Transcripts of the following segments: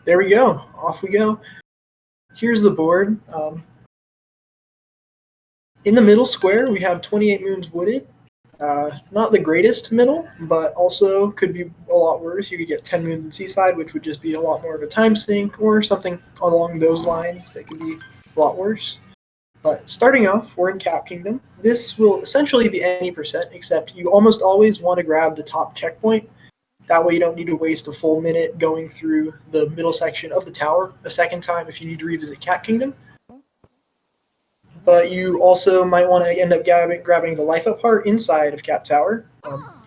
there we go. Off we go. Here's the board. In the middle square, we have 28 Moons Wooded. Not the greatest middle, but also could be a lot worse. You could get 10 Moons in Seaside, which would just be a lot more of a time sink, or something along those lines that could be a lot worse. But starting off, we're in Cap Kingdom. This will essentially be any percent, except you almost always want to grab the top checkpoint. That way you don't need to waste a full minute going through the middle section of the tower a second time if you need to revisit Cap Kingdom. But you also might want to end up grabbing the life up part inside of Cap Tower,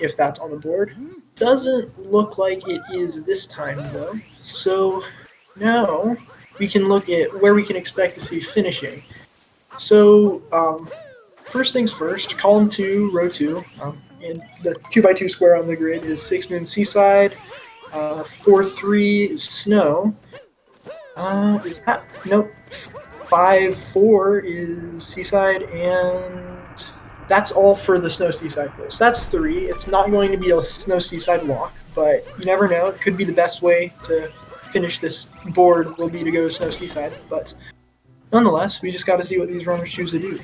if that's on the board. Doesn't look like it is this time, though. So now we can look at where we can expect to see finishing. So first things first, column 2, row 2, and the 2x2 square on the grid is 6 Moon Seaside, 4-3 is Snow. Is that? Nope. 5-4 is Seaside, and that's all for the Snow Seaside goals. That's 3. It's not going to be a Snow Seaside walk, but you never know. It could be the best way to finish this board will be to go to Snow Seaside, but nonetheless, we just got to see what these runners choose to do.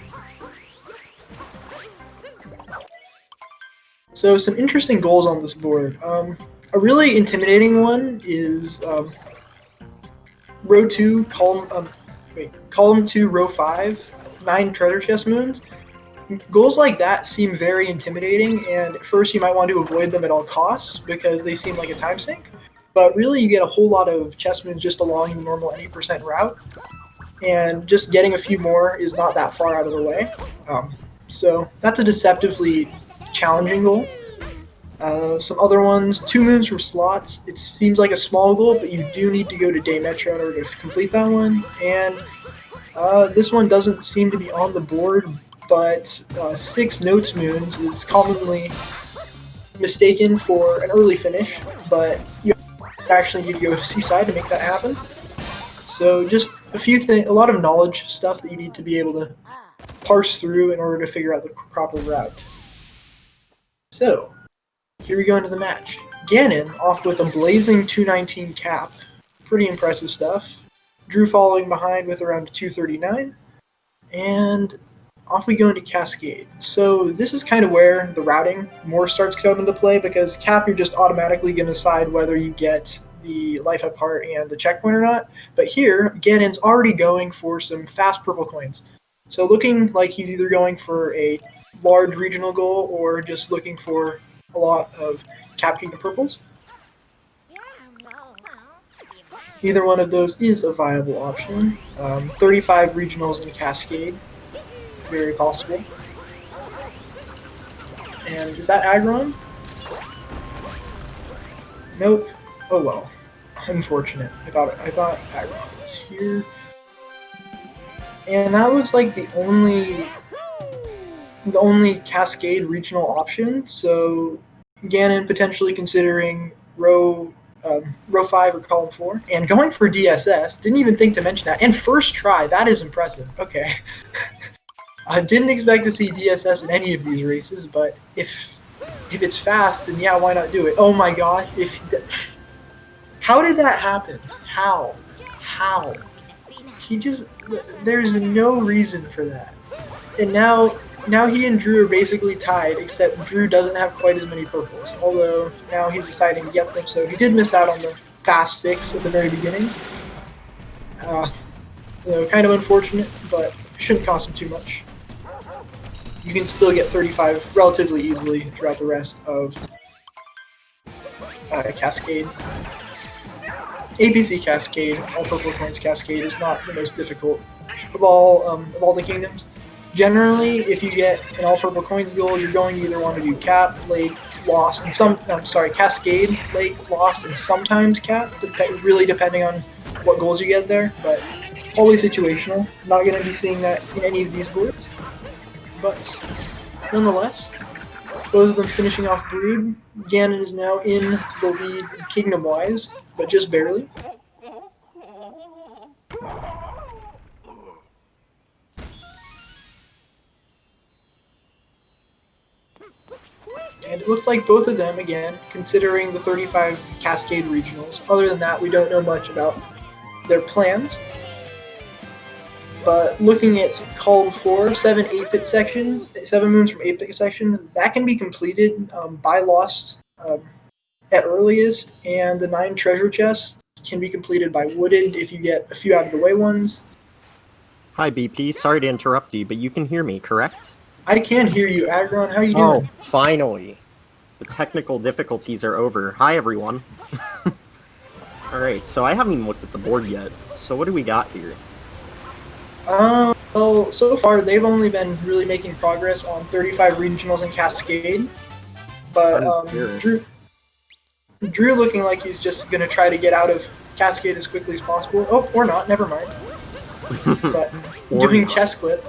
So some interesting goals on this board. A really intimidating one is row 2, column 2, row 5, 9 treasure chest moons. Goals like that seem very intimidating, and at first you might want to avoid them at all costs because they seem like a time sink. But really, you get a whole lot of chest moons just along the normal 80% route, and just getting a few more is not that far out of the way. So that's a deceptively challenging goal. Some other ones, 2 moons from slots. It seems like a small goal, but you do need to go to Day Metro in order to complete that one. And this one doesn't seem to be on the board, but 6 Notes moons is commonly mistaken for an early finish, but you actually need to go to Seaside to make that happen. So just a lot of knowledge stuff that you need to be able to parse through in order to figure out the proper route. So here we go into the match. Ganon off with a blazing 219 cap. Pretty impressive stuff. Drew following behind with around 239. And off we go into Cascade. So this is kind of where the routing more starts to come into play, because Cap, you're just automatically going to decide whether you get the life up part and the checkpoint or not. But here, Ganon's already going for some fast purple coins. So looking like he's either going for a large regional goal or just looking for a lot of Cap Kingdom purples. Either one of those is a viable option. 35 regionals in Cascade, very possible. And is that Aggron? Nope. Oh well. Unfortunate. I thought Aggron was here. And that looks like the only Cascade regional option, so Ganon potentially considering row 5 or column 4, and going for DSS. Didn't even think to mention that. And first try, that is impressive. Okay. I didn't expect to see DSS in any of these races, but if it's fast, then yeah, why not do it? Oh my god, how did that happen? How? There's no reason for that. And now he and Drew are basically tied, except Drew doesn't have quite as many purples. Although now he's deciding to get them, so he did miss out on the fast 6 at the very beginning. Kind of unfortunate, but shouldn't cost him too much. You can still get 35 relatively easily throughout the rest of Cascade. APC Cascade, all purple coins Cascade, is not the most difficult of all the kingdoms. Generally, if you get an all purple coins goal, you're going to either want to do Cap, Lake, Lost, and Cascade, Lake, Lost, and sometimes Cap, really depending on what goals you get there, but always situational. Not going to be seeing that in any of these boards. But nonetheless, both of them finishing off Brood. Ganon is now in the lead kingdom-wise, but just barely. And it looks like both of them, again, considering the 35 Cascade regionals. Other than that, we don't know much about their plans. But looking at Column 4, 7 8-bit sections, 7 moons from 8-bit sections, that can be completed by Lost at earliest, and the 9 treasure chests can be completed by Wooded if you get a few out of the way ones. Hi, BP. Sorry to interrupt you, but you can hear me, correct? I can hear you, Agron. How are you Oh, doing? finally. The technical difficulties are over. Hi, everyone. Alright, so I haven't even looked at the board yet. So what do we got here? Well, so far they've only been really making progress on 35 regionals and Cascade. But Drew looking like he's just going to try to get out of Cascade as quickly as possible. Oh, or not, never mind. But doing chess clip.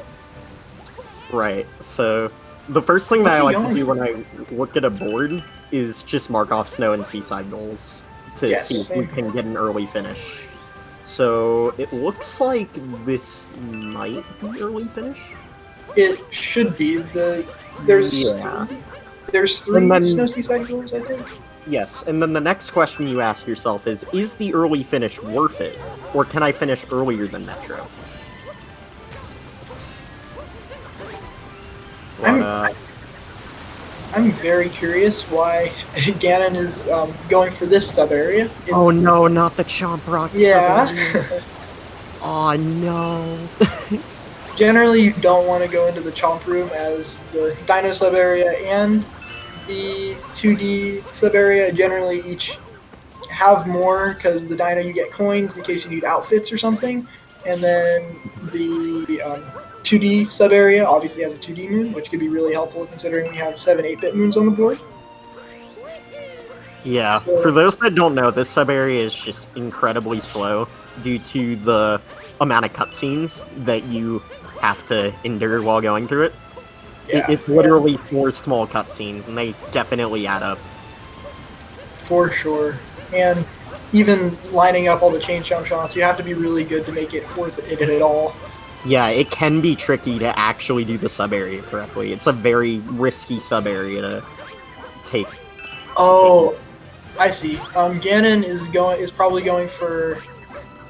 Right, so the first thing that I like to do when I look at a board is just mark off snow and seaside goals to see if we can get an early finish. So it looks like this might be early finish. It should be. There's three snow seaside goals, I think. Yes, and then the next question you ask yourself is the early finish worth it? Or can I finish earlier than Metro? I'm very curious why Ganon is going for this sub-area. Oh no, not the Chomp Rock sub-area. Oh no. Generally, you don't want to go into the Chomp Room, as the Dino sub-area and the 2D sub-area generally each have more, because the Dino you get coins in case you need outfits or something, and then the 2D sub-area obviously has a 2D moon, which could be really helpful considering we have 7 8-bit moons on the board. Yeah, for those that don't know, this sub-area is just incredibly slow due to the amount of cutscenes that you have to endure while going through it. Yeah, it's literally 4 small cutscenes, and they definitely add up. For sure. And even lining up all the chain jump shots, you have to be really good to make it worth it at all. Yeah, it can be tricky to actually do the sub-area correctly. It's a very risky sub-area to take. I see. Ganon is probably going for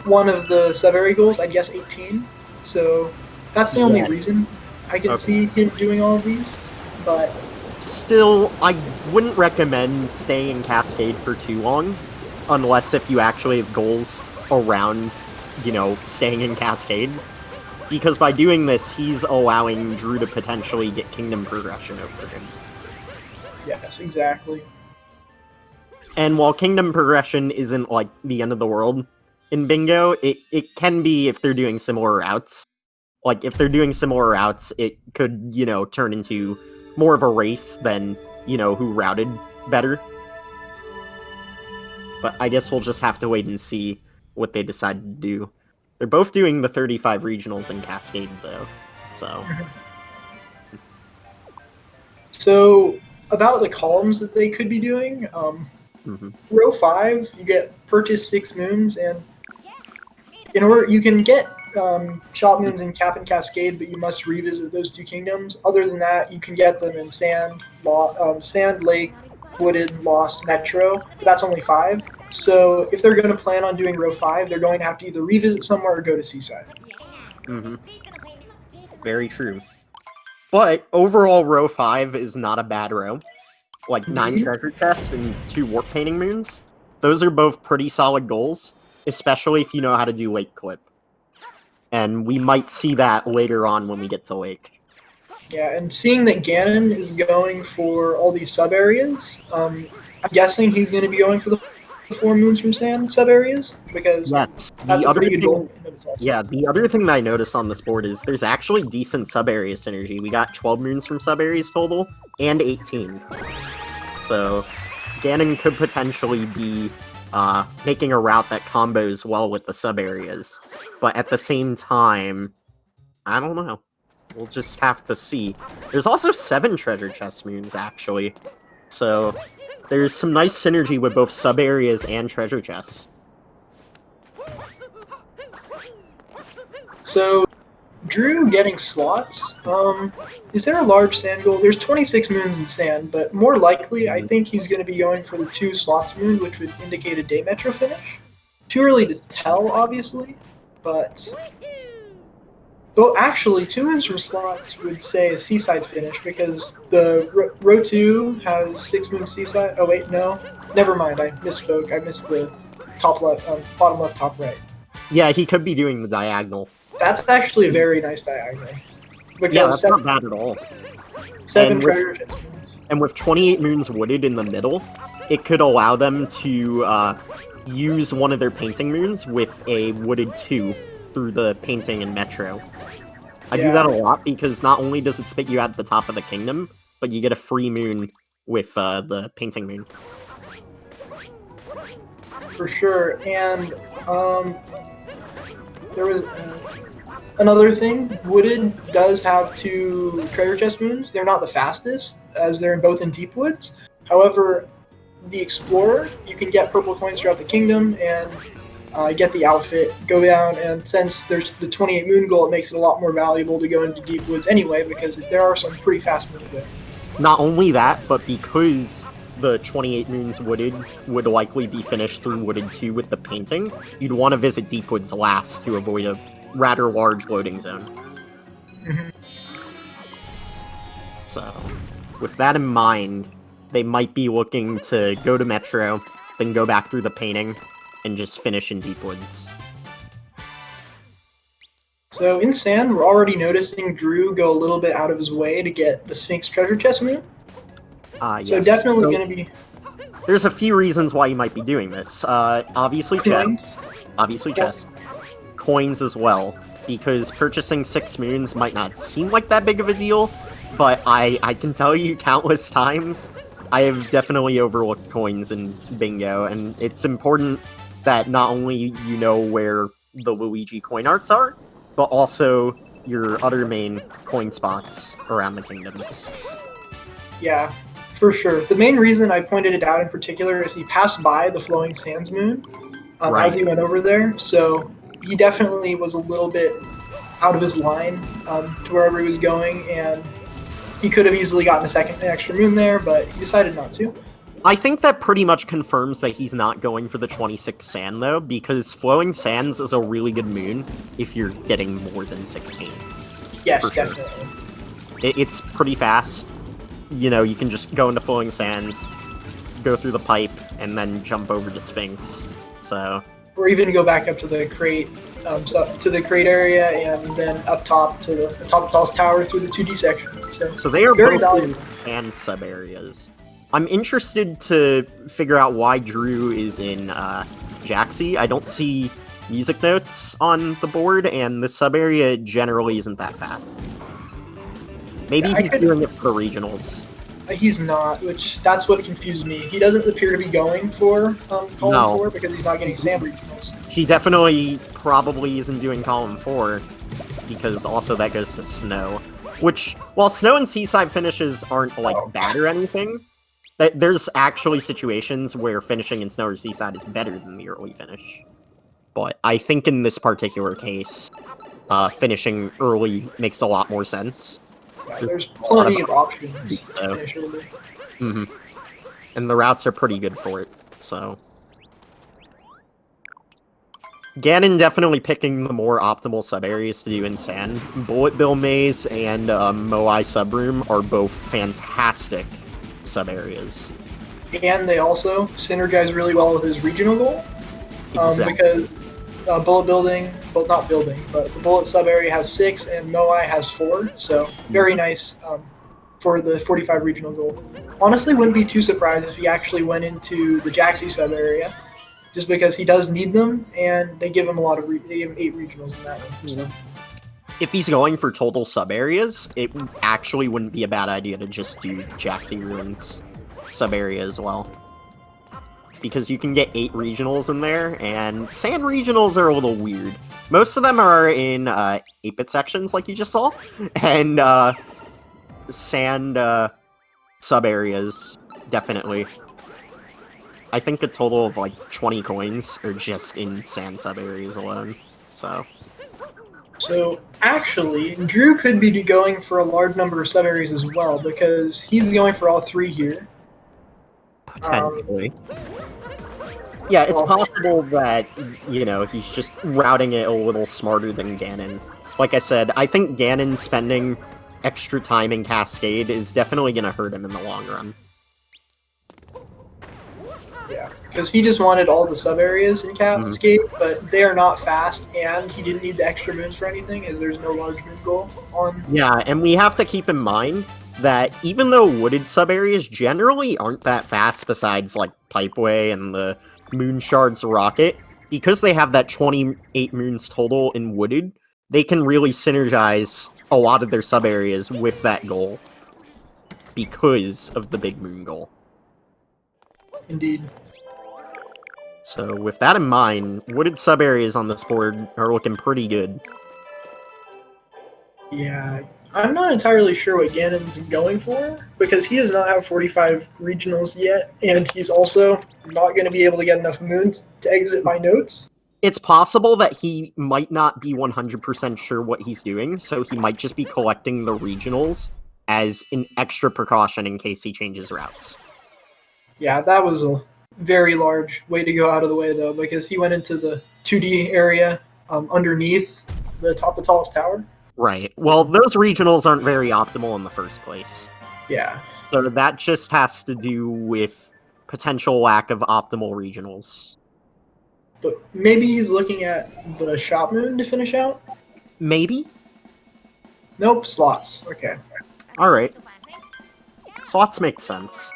one of the sub-area goals, I guess 18. So that's the only reason I can see him doing all of these. But still, I wouldn't recommend staying in Cascade for too long, unless if you actually have goals around, staying in Cascade. Because by doing this, he's allowing Drew to potentially get kingdom progression over him. Yes, exactly. And while kingdom progression isn't, like, the end of the world in Bingo, it can be if they're doing similar routes. Like, if they're doing similar routes, it could, turn into more of a race than, who routed better. But I guess we'll just have to wait and see what they decide to do. They're both doing the 35 regionals in Cascade, though, so... So, about the columns that they could be doing, Row 5, you get purchase 6 moons, and in order, you can get shop moons in Cap and Cascade, but you must revisit those 2 kingdoms. Other than that, you can get them in Sand, Lake, Wooded, Lost, Metro. But that's only 5. So if they're going to plan on doing Row 5, they're going to have to either revisit somewhere or go to Seaside. Very true. But overall, Row 5 is not a bad row. Like 9 treasure chests and 2 warp painting moons. Those are both pretty solid goals, especially if you know how to do Lake Clip. And we might see that later on when we get to Lake. Yeah, and seeing that Ganon is going for all these sub-areas, I'm guessing he's going to be going for the 4 moons from Sand sub-areas, because that's a pretty good goal. Yeah, the other thing that I noticed on this board is there's actually decent sub-area synergy. We got 12 moons from sub-areas total, and 18. So, Ganon could potentially be making a route that combos well with the sub-areas. But at the same time, I don't know. We'll just have to see. There's also 7 treasure chest moons, actually. So, there's some nice synergy with both sub-areas and treasure chests. So, Drew getting slots. Is there a large sand goal? There's 26 moons in sand, but more likely, I think he's going to be going for the 2 slots moon, which would indicate a day metro finish. Too early to tell, obviously, but... Well, actually, 2 moons from slots would say a seaside finish, because the row 2 has 6 moon seaside. Oh, wait, no. Never mind, I misspoke. I missed the top left, bottom left, top right. Yeah, he could be doing the diagonal. That's actually a very nice diagonal. Because Yeah, that's not bad at all. 7 treasure. And with 28 moons wooded in the middle, it could allow them to use one of their painting moons with a wooded 2 through the painting and metro. I do that a lot because not only does it spit you at the top of the kingdom, but you get a free moon with the painting moon. For sure, and there was another thing. Wooded does have 2 treasure chest moons. They're not the fastest, as they're both in deep woods. However, the Explorer, you can get purple coins throughout the kingdom and get the outfit, go down, and since there's the 28 moon goal, it makes it a lot more valuable to go into deep woods anyway, because there are some pretty fast moons there. Not only that, but because the 28 moons wooded would likely be finished through wooded 2 with the painting, you'd want to visit deep woods last to avoid a rather large loading zone. So, with that in mind, they might be looking to go to Metro, then go back through the painting, and just finish in deep woods. So in sand, we're already noticing Drew go a little bit out of his way to get the Sphinx treasure chest moon. Yes. So definitely going to be... There's a few reasons why you might be doing this. Obviously chest. Coins as well, because purchasing 6 moons might not seem like that big of a deal, but I can tell you countless times, I have definitely overlooked coins in bingo, and it's important that not only you know where the Luigi coin arts are, but also your other main coin spots around the kingdoms. Yeah, for sure. The main reason I pointed it out in particular is he passed by the Flowing Sands moon as he went over there, so he definitely was a little bit out of his line to wherever he was going, and he could have easily gotten an extra moon there, but he decided not to. I think that pretty much confirms that he's not going for the 26 sand, though, because Flowing Sands is a really good moon if you're getting more than 16. Yes, sure. Definitely. It's pretty fast. You know, you can just go into Flowing Sands, go through the pipe, and then jump over to Sphinx. So, or even go back up to the crate, to the crate area, and then up top to the top of the tallest tower through the 2D section. So they are very both valuable. and sub areas. I'm interested to figure out why Drew is in Jaxi. I don't see music notes on the board, and the sub area generally isn't that fast. Maybe he's doing it for the regionals. He's not, that's what confused me. He doesn't appear to be going for column 4 because he's not getting sand regionals. He definitely probably isn't doing column 4 because also that goes to snow. Which, while snow and seaside finishes aren't like bad or anything, there's actually situations where finishing in snow or seaside is better than the early finish. But I think in this particular case, finishing early makes a lot more sense. Yeah, there's plenty of options. So. And the routes are pretty good for it, so. Ganon definitely picking the more optimal sub-areas to do in sand. Bullet Bill Maze and Moai Subroom are both fantastic sub-areas. And they also synergize really well with his regional goal. Exactly. Because bullet building, well, not building, but the bullet sub-area has 6 and Moai has 4, so very nice for the 45 regional goal. Honestly, wouldn't be too surprised if he actually went into the Jaxi sub-area, just because he does need them, and they give him a lot of they give him 8 regionals in that one. So. If he's going for total sub-areas, it actually wouldn't be a bad idea to just do Jaxi Ruins sub-area as well. Because you can get 8 regionals in there, and sand regionals are a little weird. Most of them are in 8-bit sections, like you just saw, and sand sub-areas, definitely. I think a total of like 20 coins are just in sand sub-areas alone, so. So actually, Drew could be going for a large number of sub-areas as well, because he's going for all 3 here. Potentially. Yeah, it's possible that, he's just routing it a little smarter than Ganon. Like I said, I think Ganon spending extra time in Cascade is definitely going to hurt him in the long run. Yeah, because he just wanted all the sub-areas in Cascade, but they are not fast, and he didn't need the extra moons for anything, as there's no large moon goal on... Yeah, and we have to keep in mind that even though wooded sub-areas generally aren't that fast besides, like, Pipeway and the Moon Shards Rocket, because they have that 28 moons total in wooded, they can really synergize a lot of their sub-areas with that goal because of the big moon goal. Indeed. So with that in mind, wooded sub-areas on this board are looking pretty good. Yeah, I'm not entirely sure what Ganon's going for, because he does not have 45 regionals yet, and he's also not going to be able to get enough moons to exit my notes. It's possible that he might not be 100% sure what he's doing, so he might just be collecting the regionals as an extra precaution in case he changes routes. Yeah, that was a very large way to go out of the way, though, because he went into the 2D area underneath the top of the tallest tower. Right. Well, those regionals aren't very optimal in the first place. Yeah. So that just has to do with potential lack of optimal regionals. But maybe he's looking at the shop moon to finish out? Maybe? Nope, slots. Okay. Alright. Slots make sense.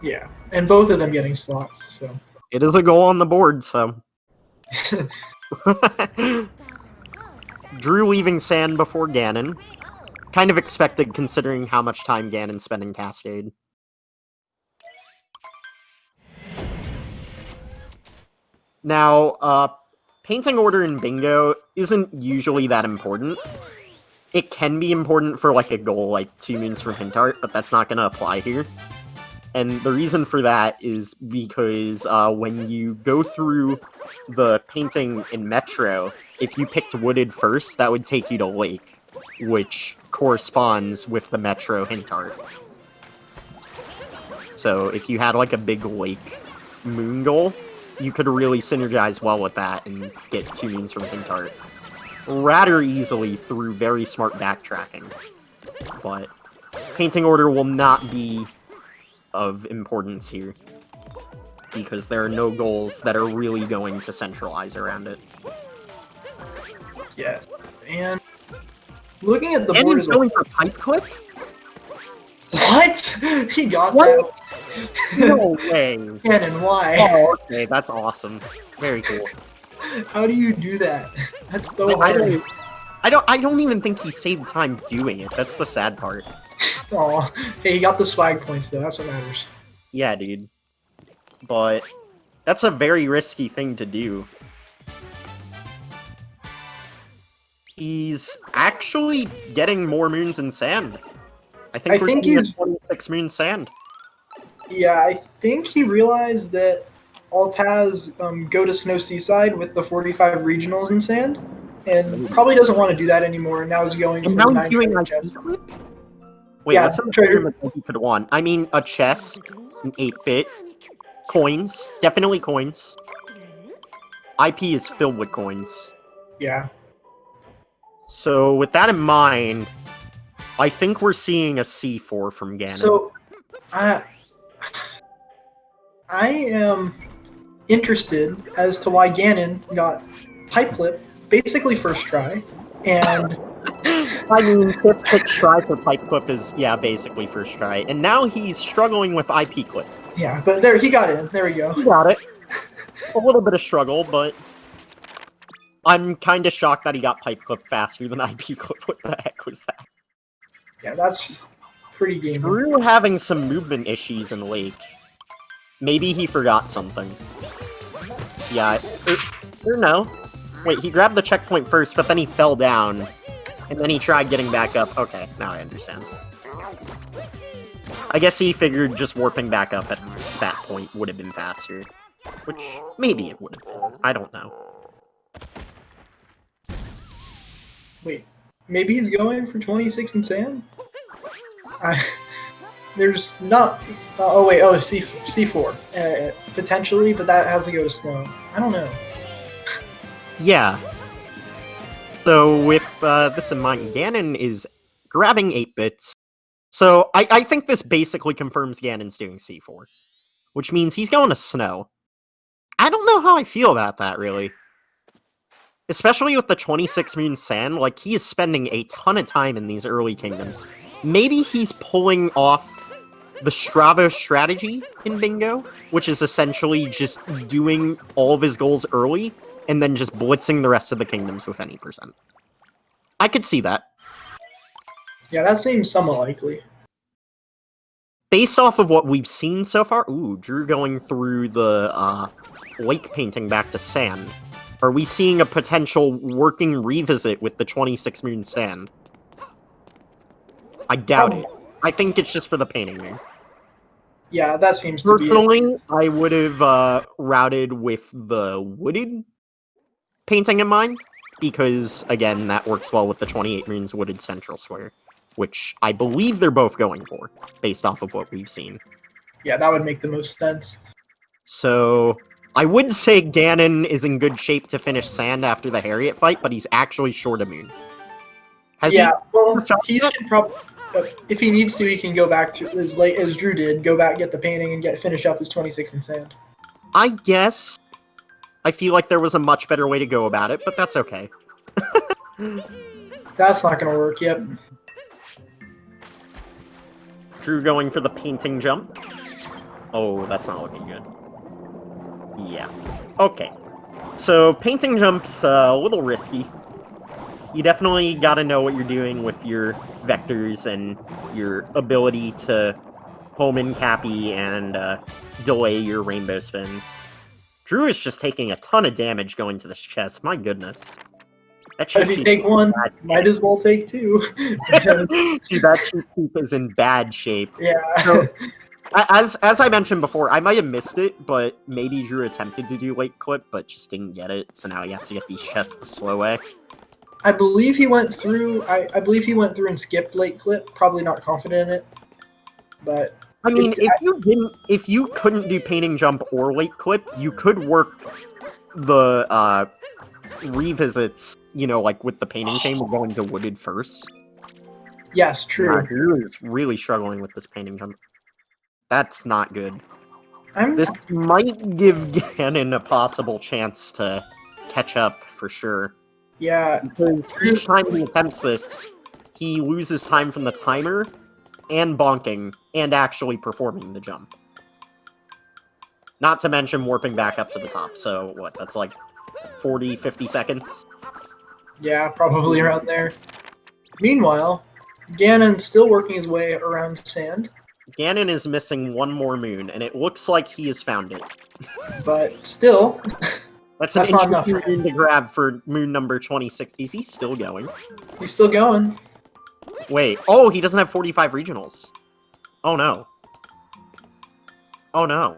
Yeah, and both of them getting slots, so... It is a goal on the board, so... Drew leaving Sand before Ganon. Kind of expected considering how much time Ganon spent in Cascade. Now, painting order in Bingo isn't usually that important. It can be important for, like, a goal like 2 moons from Hint Art, but that's not going to apply here. And the reason for that is because when you go through the painting in Metro, if you picked Wooded first, that would take you to Lake, which corresponds with the Metro Hint Art. So if you had, like, a big Lake moon goal, you could really synergize well with that and get 2 moons from Hint Art rather easily through very smart backtracking. But painting order will not be of importance here, because there are no goals that are really going to centralize around it. Yeah, and looking at the and board he's going for Pipe Clip? What? He got What? that? No way. Ganon, why? Oh, okay, that's awesome. Very cool. How do you do that? That's so hard. I don't even think he saved time doing it. That's the sad part. Aw. Hey, he got the swag points, though. That's what matters. Yeah, dude. But that's a very risky thing to do. He's actually getting more moons in Sand. I think we're seeing 26 moon Sand. Yeah, I think he realized that all paths go to Snow Seaside with the 45 regionals in Sand, and probably doesn't want to do that anymore. And now he's going for 9 treasure chests. Wait, yeah, what's some treasure that he could want? I mean, a chest, an 8-bit, coins, definitely coins. IP is filled with coins. Yeah. So with that in mind, I think we're seeing a C4 from Ganon. So, I am interested as to why Ganon got Pipe Clip basically first try, and I mean, Clip try for Pipe Clip is, yeah, basically first try, and now he's struggling with IP Clip. Yeah, but there, he got in. There we go. He got it. A little bit of struggle, but I'm kind of shocked that he got Pipe Clip faster than IP Clip. What the heck was that? Yeah, that's pretty game. Drew having some movement issues in Lake. Maybe he forgot something. Yeah, or no. Wait, he grabbed the checkpoint first, but then he fell down. And then he tried getting back up. Okay, now I understand. I guess he figured just warping back up at that point would have been faster. Which, maybe it would have been. I don't know. Wait, maybe he's going for 26 and sand? There's not. Oh wait. Oh, C4 potentially, but that has to go to snow. I don't know. Yeah. So with this in mind, Ganon is grabbing 8 bits. So I think this basically confirms Ganon's doing C4, which means he's going to snow. I don't know how I feel about that, really. Especially with the 26 Moon Sand, like, he is spending a ton of time in these early kingdoms. Maybe he's pulling off the Stravo strategy in Bingo, which is essentially just doing all of his goals early, and then just blitzing the rest of the kingdoms with any percent. I could see that. Yeah, that seems somewhat likely. Based off of what we've seen so far, ooh, Drew going through the lake painting back to sand. Are we seeing a potential working revisit with the 26 Moon Sand? I doubt it. I think it's just for the painting moon. Yeah, that seems to be it. Personally, I would have routed with the wooded painting in mind, because, again, that works well with the 28 Moons Wooded Central Square, which I believe they're both going for, based off of what we've seen. Yeah, that would make the most sense. So, I would say Ganon is in good shape to finish Sand after the Harriet fight, but he's actually short a moon. Well, he can probably, if he needs to, he can go back to as late as Drew did, go back, get the painting, and finish up his 26 in sand. I guess. I feel like there was a much better way to go about it, but that's okay. That's not going to work, yep. Drew going for the painting jump. Oh, that's not looking good. Yeah. Okay. So, painting jump's a little risky. You definitely gotta know what you're doing with your vectors and your ability to home in Cappy and delay your rainbow spins. Drew is just taking a ton of damage going to this chest, my goodness. If you take one, might as well take two. Dude, that cheat keep is in bad shape. Yeah. So, as I mentioned before, I might have missed it, but maybe Drew attempted to do late clip, but just didn't get it, so now he has to get these chests the slow way. I believe he went through. I believe he went through and skipped late clip. Probably not confident in it, but I mean, if you couldn't do painting jump or late clip, you could work the revisits. You know, like with the painting chain, we're going to wooded first. Yes, true. Drew is really struggling with this painting jump. That's not good. This might give Ganon a possible chance to catch up for sure. Yeah, because each time he attempts this, he loses time from the timer, and bonking, and actually performing the jump. Not to mention warping back up to the top, so what, that's like 40, 50 seconds? Yeah, probably around there. Meanwhile, Ganon's still working his way around sand. Ganon is missing one more moon, and it looks like he has found it. But still... That's an interesting moon to grab for moon number 26. Is he still going? He's still going. Wait. Oh, he doesn't have 45 regionals. Oh, no. Oh, no.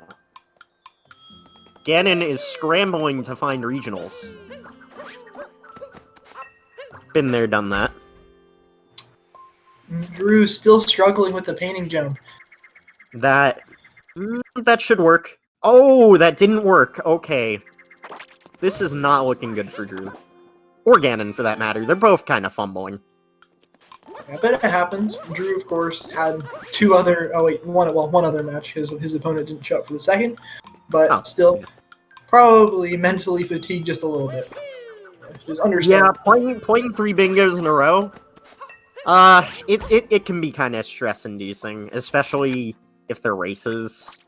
Ganon is scrambling to find regionals. Been there, done that. Drew's still struggling with the painting jump. That should work. Oh, that didn't work. Okay. This is not looking good for Drew. Or Ganon, for that matter. They're both kind of fumbling. I bet it happens. Drew, of course, had one other match. His opponent didn't show up for the second. But still, probably mentally fatigued just a little bit. Just understand. Yeah, playing 3 bingos in a row, it can be kind of stress-inducing, especially if they're races.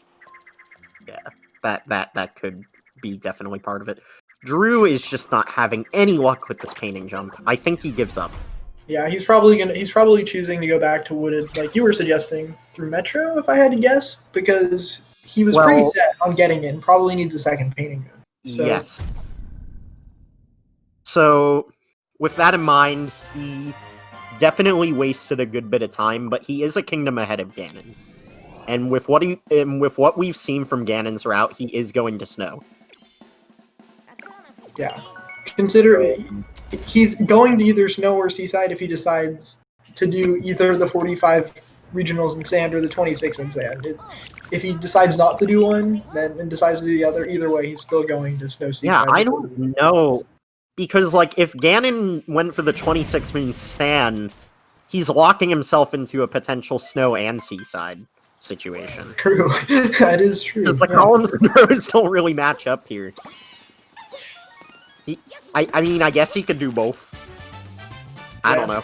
Yeah, that could be definitely part of it. Drew is just not having any luck with this painting jump. I think he gives up. Yeah, he's probably choosing to go back to wooded, like you were suggesting, through Metro, if I had to guess, because he was pretty set on getting in. Probably needs a second painting moon. So. Yes. So, with that in mind, he definitely wasted a good bit of time, but he is a kingdom ahead of Ganon. And with what we've seen from Ganon's route, he is going to snow. Yeah. Consider he's going to either snow or seaside if he decides to do either the 45 regionals in sand or the 26 in sand. If he decides not to do one, then and decides to do the other, either way, he's still going to snow seaside. Yeah, I don't know. Because, like, if Ganon went for the 26 moon sand, he's locking himself into a potential snow and seaside situation. True. That is true. Because the columns and rows don't really match up here. I mean, I guess he could do both. I don't know.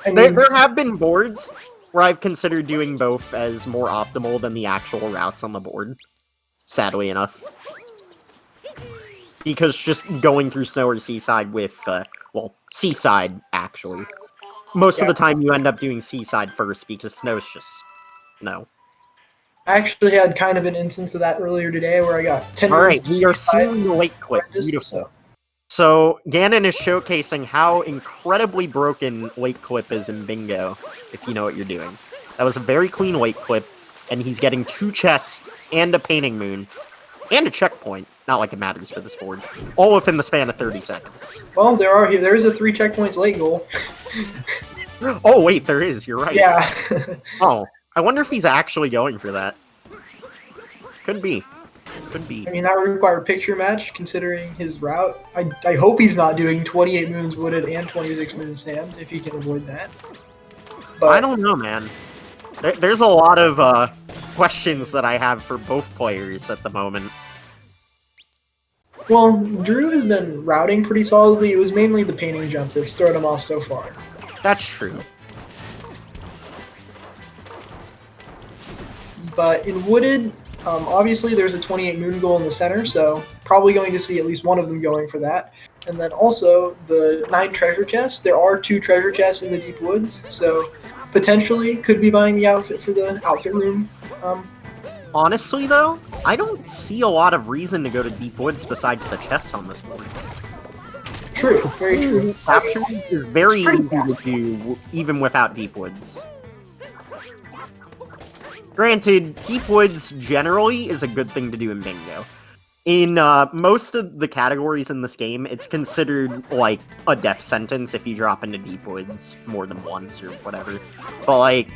There have been boards where I've considered doing both as more optimal than the actual routes on the board. Sadly enough. Because just going through snow or seaside with, well, seaside, actually. Most of the time you end up doing seaside first because snow's just... no. I actually had kind of an instance of that earlier today where I got 10 Alright, we are seeing the lake clip. Beautiful. So, Ganon is showcasing how incredibly broken lake clip is in Bingo, if you know what you're doing. That was a very clean lake clip, and he's getting 2 chests, and a painting moon, and a checkpoint. Not like it matters for this board. All within the span of 30 seconds. Well, there is a 3 checkpoints late goal. Oh, wait, there is, you're right. Yeah. Oh, I wonder if he's actually going for that. Could be. Could be. I mean, that would require a picture match, considering his route. I hope he's not doing 28 moons wooded and 26 moons sand, if he can avoid that. But I don't know, man. There's a lot of questions that I have for both players at the moment. Well, Drew has been routing pretty solidly. It was mainly the painting jump that's thrown him off so far. That's true. But in wooded, obviously there's a 28 moon goal in the center, so probably going to see at least one of them going for that. And then also the 9 treasure chests. There are 2 treasure chests in the deep woods, so potentially could be buying the outfit for the outfit room. Honestly, though, I don't see a lot of reason to go to deep woods besides the chest on this board. True, very true. Capture is very easy to do, even without deep woods. Granted, deep woods generally is a good thing to do in Bingo. In most of the categories in this game, it's considered like a death sentence if you drop into deep woods more than once or whatever. But like,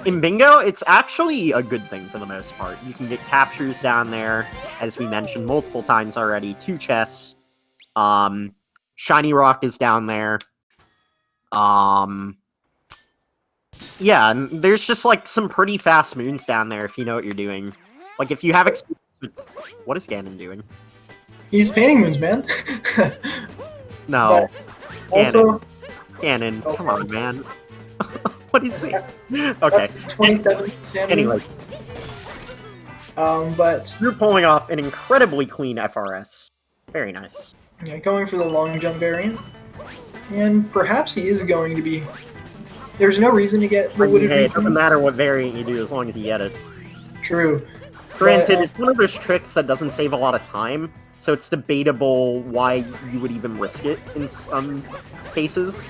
in Bingo, it's actually a good thing for the most part. You can get captures down there, as we mentioned multiple times already, 2 chests. Shiny Rock is down there. Yeah, and there's just like some pretty fast moons down there if you know what you're doing. Like if you have experience with... What is Ganon doing? He's painting moons, man. No. Also, Ganon, oh, come on, man. What is this? Okay. That's 27 sand moon. Anyway, but you're pulling off an incredibly clean FRS. Very nice. yeah, going for the long jump variant. And perhaps he is going to be... There's no reason to get the wooded Hey, it region. doesn't matter what variant you do as long as you get it. True. Granted, But, it's one of those tricks that doesn't save a lot of time, so it's debatable why you would even risk it in some cases.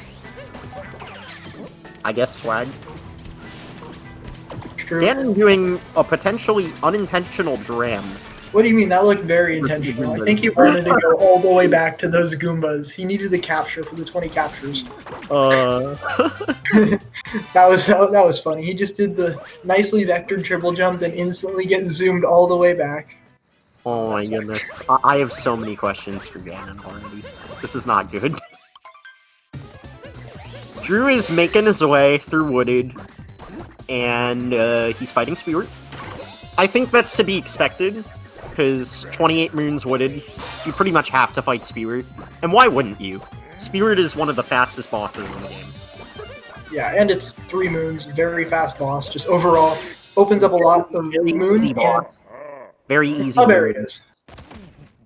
I guess swag. true. Ganon doing a potentially unintentional dram. What do you mean? That looked very intentional. I think he wanted to go all the way back to those Goombas. He needed the capture for the 20 captures. That was funny. He just did the nicely vectored triple jump, then instantly get zoomed all the way back. Oh my goodness. I have so many questions for Ganon already. This is not good. Drew is making his way through Wooded, and he's fighting Spirit. I think that's to be expected, because 28 moons Wooded, you pretty much have to fight Spirit. And why wouldn't you? Spirit is one of the fastest bosses in the game. Yeah, and it's 3 moons, very fast boss. Just overall, opens up a lot of moons Easy boss. Very easy. sub areas.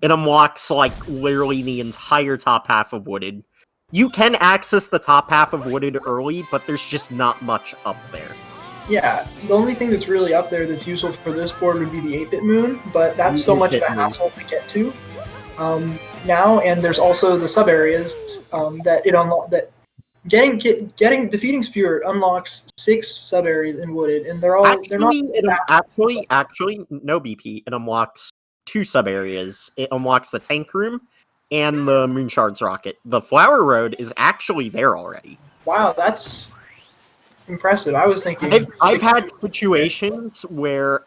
It unlocks, like, literally the entire top half of Wooded. You can access the top half of Wooded early, but there's just not much up there. Yeah, the only thing that's really up there that's useful for this board would be the 8-bit moon, but that's so much of a hassle to get to now. And there's also the sub areas that it unlocks. Defeating Spirit unlocks 6 sub areas in Wooded, and they're not. Actually, no BP. It unlocks 2 sub areas. It unlocks the tank room and the Moon Shards rocket. The Flower Road is actually there already. Wow, that's impressive. I was thinking... I've had situations where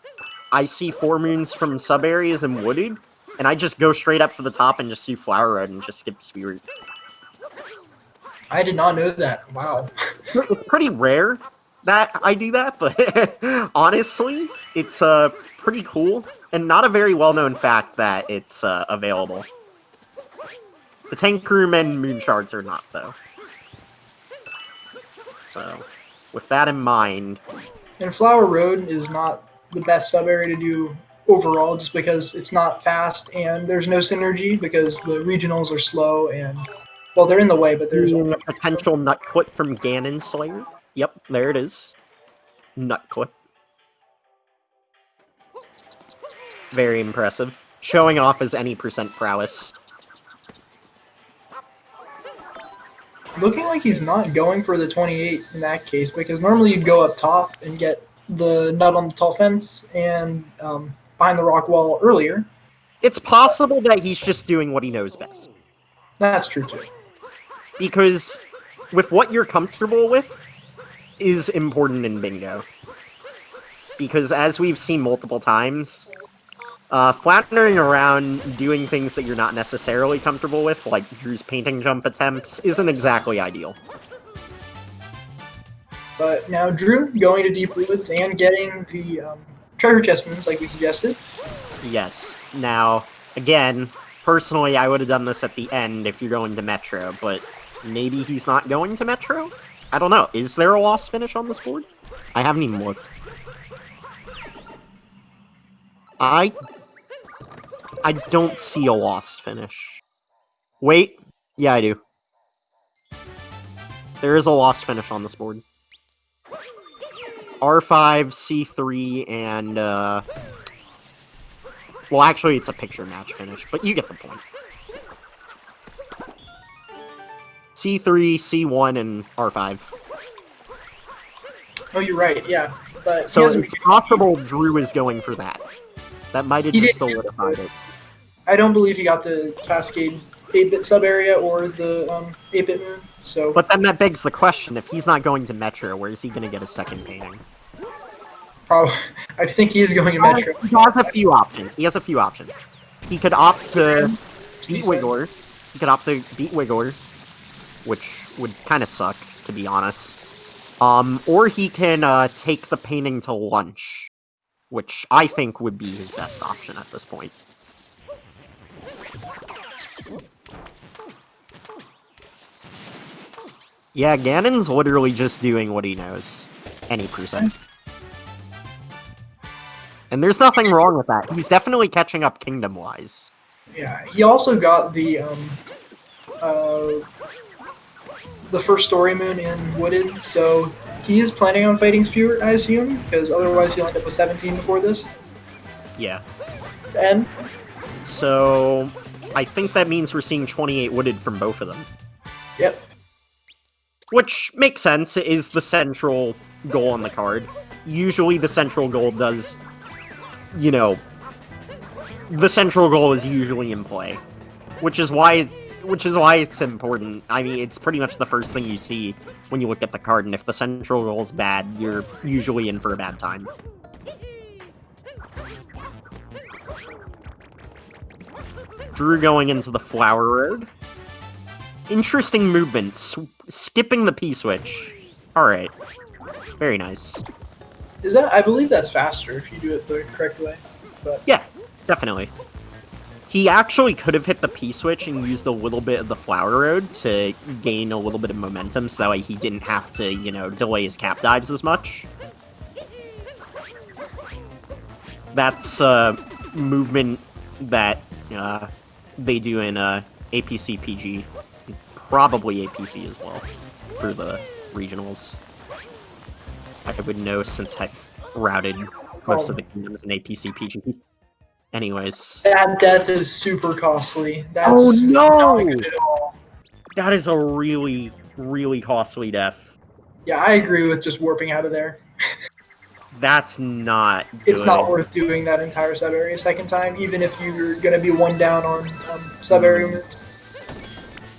I see 4 moons from sub-areas and wooded, and I just go straight up to the top and just see Flower Road and just skip Spear. I did not know that. Wow. It's pretty rare that I do that, but honestly, it's pretty cool, and not a very well-known fact that it's available. The Tank Room and Moon Shards are not, though. So, with that in mind... And Flower Road is not the best sub-area to do overall, just because it's not fast, and there's no synergy, because the regionals are slow, and... Well, they're in the way, but there's... A potential nut clip from GanonSlayer. Yep, there it is. Nut clip. Very impressive. Showing off as any percent prowess. Looking like he's not going for the 28 in that case, because normally you'd go up top and get the nut on the tall fence and behind the rock wall earlier. It's possible that he's just doing what he knows best. That's true too. Because with what you're comfortable with is important in bingo. Because as we've seen multiple times, flattening around doing things that you're not necessarily comfortable with, like Drew's painting jump attempts, isn't exactly ideal. But now Drew going to Deep Woods and getting the treasure chest moons like we suggested. Yes. Now, again, personally I would have done this at the end if you're going to Metro, but maybe he's not going to Metro? I don't know. Is there a lost finish on this board? I haven't even looked. I don't see a lost finish. Wait. Yeah, I do. There is a lost finish on this board. R5, C3, and, well, actually, it's a picture match finish, but you get the point. C3, C1, and R5. Oh, you're right, yeah. But so it's possible Drew is going for that. That might have just solidified it. I don't believe he got the Cascade 8-bit sub-area or the 8-bit moon, so... But then that begs the question, if he's not going to Metro, where is he going to get a second painting? Probably. I think he is going to Metro. He has a few options. He has a few options. He could opt to beat Wiggler. He could opt to beat Wiggler, which would kind of suck, to be honest. Or he can take the painting to lunch, which I think would be his best option at this point. Yeah, Ganon's literally just doing what he knows. Any percent. And there's nothing wrong with that. He's definitely catching up kingdom-wise. Yeah, he also got the first story moon in Wooded, so he is planning on fighting Spear, I assume, because otherwise he'll end up with 17 before this. Yeah. To end. So, I think that means we're seeing 28 Wooded from both of them. Yep. Which makes sense, it is the central goal on the card. Usually the central goal does, you know, the central goal is usually in play. Which is why it's important. I mean, it's pretty much the first thing you see when you look at the card, and if the central goal is bad, you're usually in for a bad time. Drew going into the Flower Road. Interesting movement. Skipping the P-switch. Alright. Very nice. I believe that's faster if you do it the correct way. But yeah, definitely. He actually could have hit the P-switch and used a little bit of the Flower Road to gain a little bit of momentum, so that way he didn't have to, you know, delay his cap dives as much. That's a movement that they do in APC PG. Probably APC as well, for the regionals. I would know since I've routed most of the kingdoms in APC PG. Anyways. That death is super costly. That's oh no! Not good at all. That is a really, really costly death. Yeah, I agree with just warping out of there. That's not good. It's not worth doing that entire sub-area a second time, even if you're going to be one down on sub-area moves.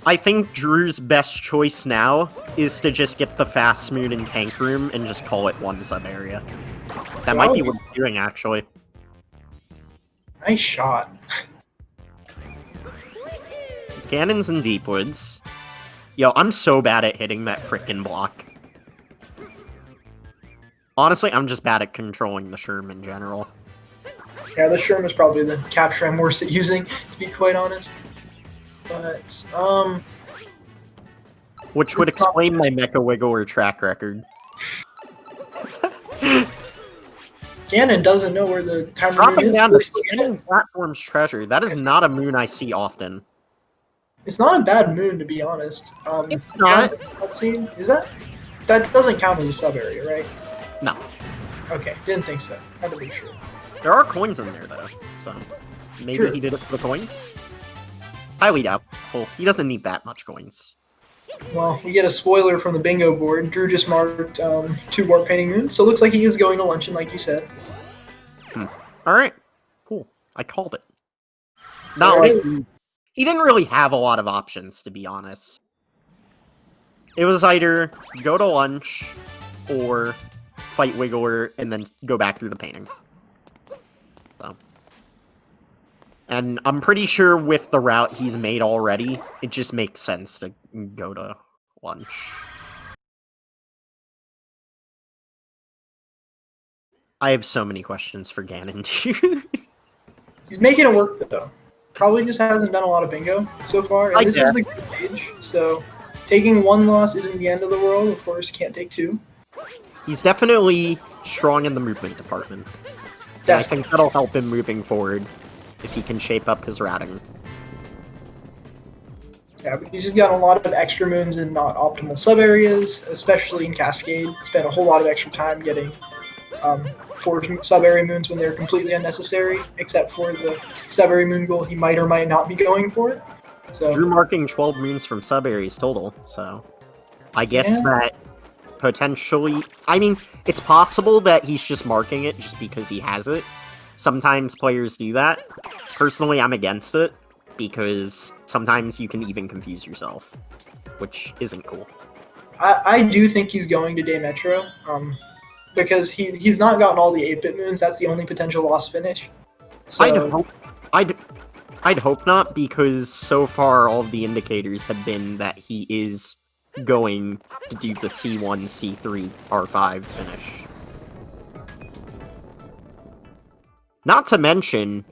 I think Drew's best choice now is to just get the fast moon in tank room and just call it one sub area. That might be what he's doing, actually. Nice shot. Ganon's in deep woods. Yo, I'm so bad at hitting that frickin' block. Honestly, I'm just bad at controlling the Sherm in general. Yeah, the Sherm is probably the capture I'm worst at using, to be quite honest. But, Which would explain my Mecha Wiggler track record. Ganon doesn't know where the timer Dropping is. down to Scanning Platform's Treasure. That is not a moon I see often. It's not a bad moon, to be honest. It's not. Is that? That doesn't count as a sub area, right? No. Okay, didn't think so. Had to be sure. There are coins in there, though, so maybe True. he did it for the coins? Highly doubtful. He doesn't need that much coins. Well, we get a spoiler from the bingo board. Drew just marked 2 warp painting moons, so it looks like he is going to luncheon, like you said. Alright, cool. I called it. Not like he didn't really have a lot of options, to be honest. It was either go to lunch or fight Wiggler and then go back through the painting. So. And I'm pretty sure with the route he's made already, it just makes sense to go to lunch. I have so many questions for Ganon, dude. He's making it work, though. Probably just hasn't done a lot of bingo so far. And this is the group stage, so taking 1 loss isn't the end of the world. Of course, can't take 2. He's definitely strong in the movement department. I think that'll help him moving forward if he can shape up his routing. Yeah, but he's just got a lot of extra moons in not optimal sub areas, especially in Cascade. Spent a whole lot of extra time getting 4 sub area moons when they're completely unnecessary, except for the sub area moon goal he might or might not be going for it. So Drew marking 12 moons from sub areas total, so I guess that potentially, I mean, it's possible that he's just marking it just because he has it. Sometimes players do that. Personally, I'm against it, because sometimes you can even confuse yourself, which isn't cool. I do think he's going to Day Metro, because he's not gotten all the 8-bit moons. That's the only potential lost finish. So, I'd hope not, because so far all of the indicators have been that he is going to do the C1, C3, R5 finish. Not to mention,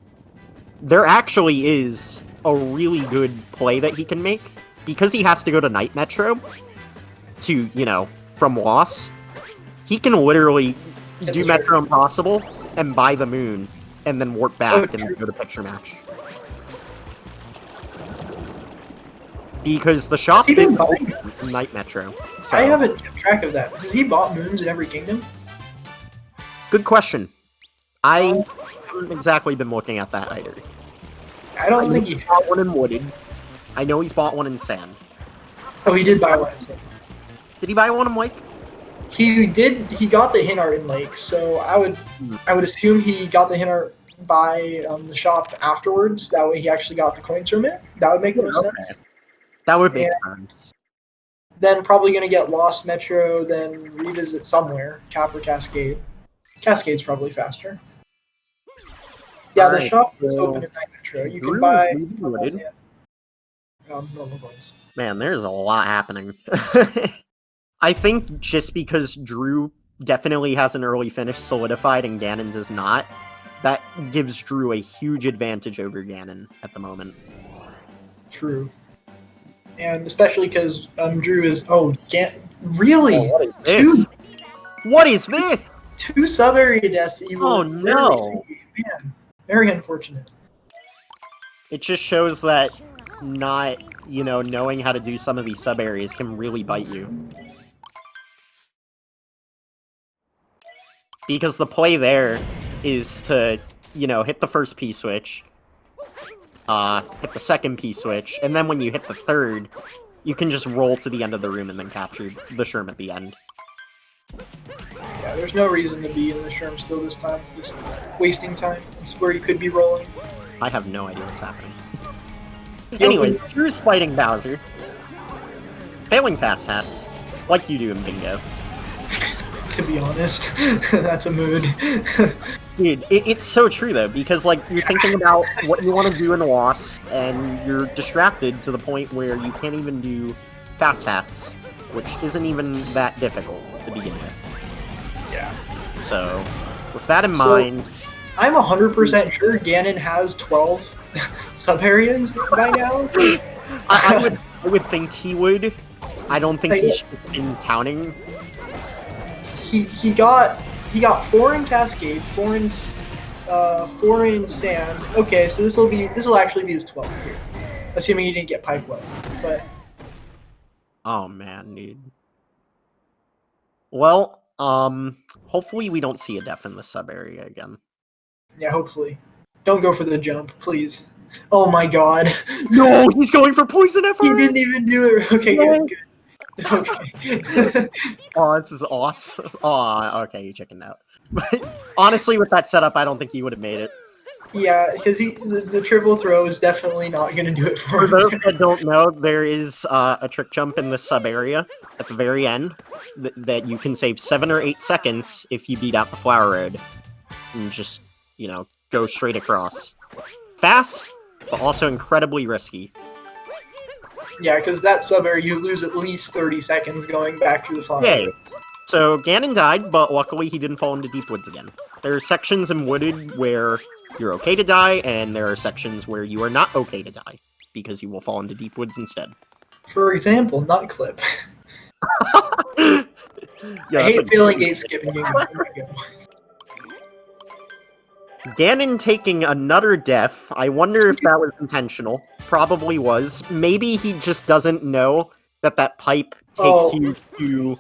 there actually is a really good play that he can make. Because he has to go to Night Metro to, you know, from loss, he can literally do Metro Impossible and buy the moon, and then warp back and go to picture match. Because the shop didn't Night Metro. So. I haven't kept track of that. Has he bought moons in every kingdom? Good question. I haven't exactly been looking at that either. I don't think he bought one in Wooded. I know he's bought one in Sand. Oh, he did buy one in Sand. Did he buy one in Lake? He did. He got the hint art in Lake, so I would assume he got the hint art by the shop afterwards. That way, he actually got the coins from it. That would make more sense. That would make sense. Then probably going to get Lost Metro, then revisit somewhere, Cap or Cascade. Cascade's probably faster. Yeah, the shop is open at Night Metro. You can buy normal coins. Man, there's a lot happening. I think just because Drew definitely has an early finish solidified and Ganon does not, that gives Drew a huge advantage over Ganon at the moment. True. And especially because Drew is... really? Oh, what is this? What is this? 2 sub-area deaths that you will no. see. Man, very unfortunate. It just shows that not, knowing how to do some of these sub-areas can really bite you. Because the play there is to, hit the first P-switch, hit the second P-switch, and then when you hit the third, you can just roll to the end of the room and then capture the Sherm at the end. Yeah, there's no reason to be in the Sherm still this time. Just wasting time. It's where you could be rolling. I have no idea what's happening. Anyway, Drew's fighting Bowser. failing fast hats, like you do in bingo. To be honest, that's a mood. Dude, it's so true though, because like you're thinking about what you want to do in Lost, and you're distracted to the point where you can't even do fast hats, which isn't even that difficult to begin with. Yeah. So, with that in mind, I'm 100% sure Ganon has 12 sub areas by now. I would think he would. I don't think he's just been counting. He got 4 in Cascade, 4 in Sand. Okay, so this will actually be his 12th here, assuming he didn't get pipe low. But oh man, dude. Well, hopefully we don't see a death in the sub area again. Yeah, hopefully. Don't go for the jump, please. Oh my god. No, he's going for poison at first. He didn't even do it. Okay, good. Okay. Oh, this is awesome. Oh, okay, you chickened out. But honestly, with that setup, I don't think he would have made it. Yeah, because the triple throw is definitely not going to do it for For him. those that don't know, there is a trick jump in the sub area at the very end that you can save 7 or 8 seconds if you beat out the flower road and just, you know, go straight across. Fast, but also incredibly risky. Yeah, because that sub area, you lose at least 30 seconds going back through the flower Yay. road. So Ganon died, but luckily he didn't fall into deep woods again. There are sections in Wooded where you're okay to die, and there are sections where you are not okay to die, because you will fall into deep woods instead. For example, Nut Clip. Yeah, I hate failing gate skipping games. Ganon taking another death. I wonder if that was intentional. Probably was. Maybe he just doesn't know that that pipe takes you to...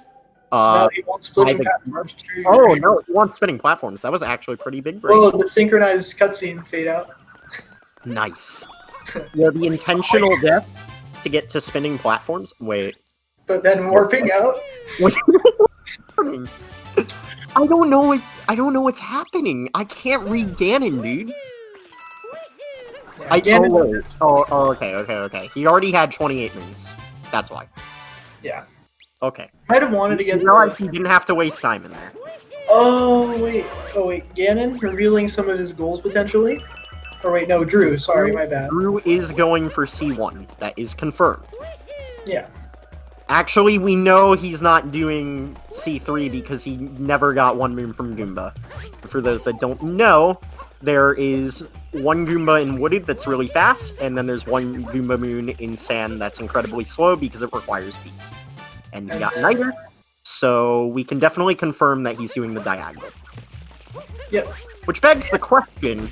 no, he wants splitting platforms. Oh, no, he wants spinning platforms. That was actually pretty big brain. Oh, the synchronized cutscene fade out. Nice. Yeah, the intentional death to get to spinning platforms. Wait. But then warping out? I don't know. I don't know what's happening. I can't read Ganon, dude. Yeah, Okay. He already had 28 moons. That's why. Yeah. Okay. Might have wanted to get. He didn't have to waste time in there. Oh wait. Ganon revealing some of his goals potentially. Or wait, no, Drew. Sorry, my bad. Drew is going for C1. That is confirmed. Yeah. Actually, we know he's not doing C3 because he never got 1 moon from Goomba. For those that don't know, there is 1 Goomba in Wooded that's really fast, and then there's 1 Goomba moon in Sand that's incredibly slow because it requires Beast. And he got Niter, so we can definitely confirm that he's doing the diagonal. Yep. Which begs the question,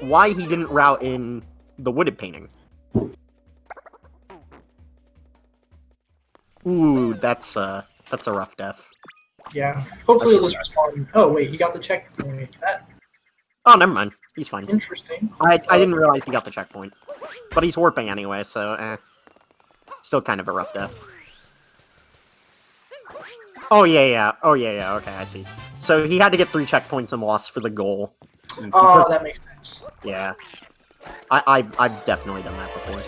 why he didn't route in the Wooded painting. Ooh, that's a rough death. Yeah. Hopefully he'll just respond. Oh wait, he got the checkpoint. Oh, never mind. He's fine. Interesting. I didn't realize he got the checkpoint. But he's warping anyway, so still kind of a rough death. Oh yeah. Okay, I see. So he had to get 3 checkpoints and lost for the goal. Oh, that makes sense. Yeah. I've definitely done that before.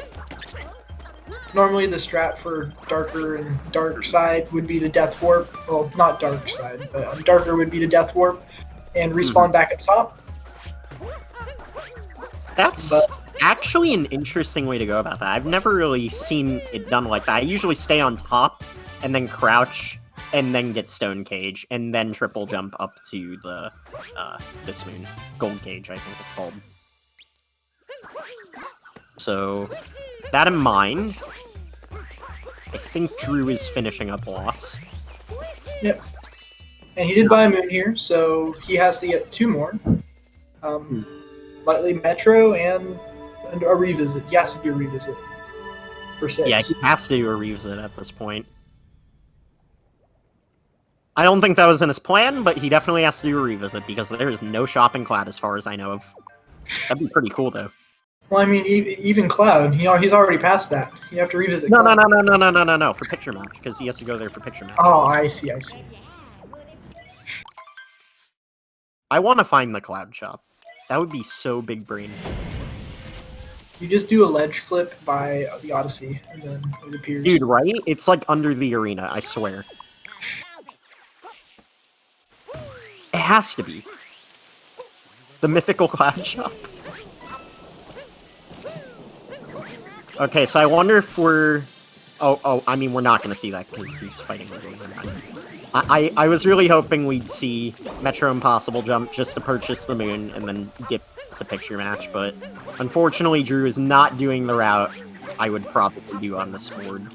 Normally the strat for Darker and Dark Side would be to Death Warp. Well, not Dark Side, but Darker would be to Death Warp and respawn back up top. That's actually an interesting way to go about that. I've never really seen it done like that. I usually stay on top and then crouch and then get Stone Cage and then triple jump up to the this moon. Gold Cage, I think it's called. So, that in mind, I think Drew is finishing up Lost. Yep. And he did buy a moon here, so he has to get 2 more. Lightly Metro and a revisit. He has to do a revisit for 6. Yeah, he has to do a revisit at this point. I don't think that was in his plan, but he definitely has to do a revisit because there is no shopping Cloud as far as I know of. That'd be pretty cool, though. Well, I mean, even Cloud, he's already past that. You have to revisit. No, Cloud. no, for picture match, because he has to go there for picture match. Oh, I see. I want to find the Cloud shop. That would be so big brain. You just do a ledge clip by the Odyssey, and then it appears. Dude, right? It's like under the arena, I swear. It has to be. The mythical cloud shop. Okay, so I wonder if we're... Oh, I mean, we're not going to see that because he's fighting with me. I was really hoping we'd see Metro Impossible jump just to purchase the moon and then get to picture match, but unfortunately Drew is not doing the route I would probably do on this board.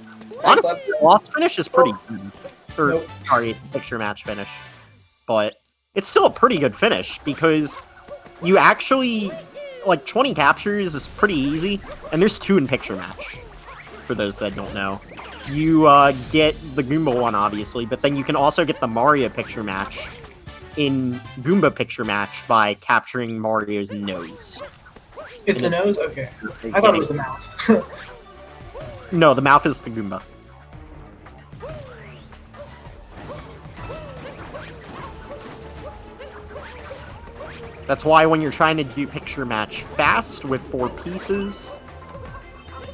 Honestly, lost finish is pretty good. Or, sorry, picture match finish. But it's still a pretty good finish because you actually... Like, 20 captures is pretty easy, and there's 2 in picture match, for those that don't know. You get the Goomba one, obviously, but then you can also get the Mario picture match in Goomba picture match by capturing Mario's nose. It's the nose? Okay. I thought it was the mouth. No, the mouth is the Goomba. That's why when you're trying to do picture match fast with 4 pieces,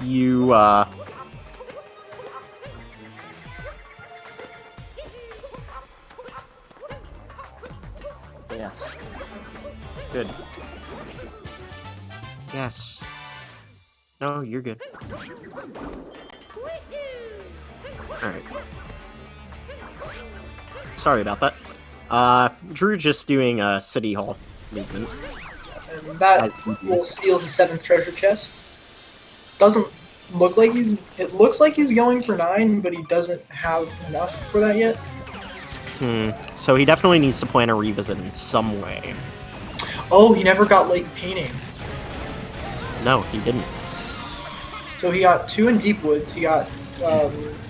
you, Yes. Good. Yes. No, you're good. Alright. Sorry about that. Drew just doing a City Hall movement. And that will seal the 7th treasure chest. Doesn't look like he's... It looks like he's going for 9, but he doesn't have enough for that yet. So he definitely needs to plan a revisit in some way. Oh, he never got Lake Painting. No, he didn't. So he got 2 in Deep Woods, he got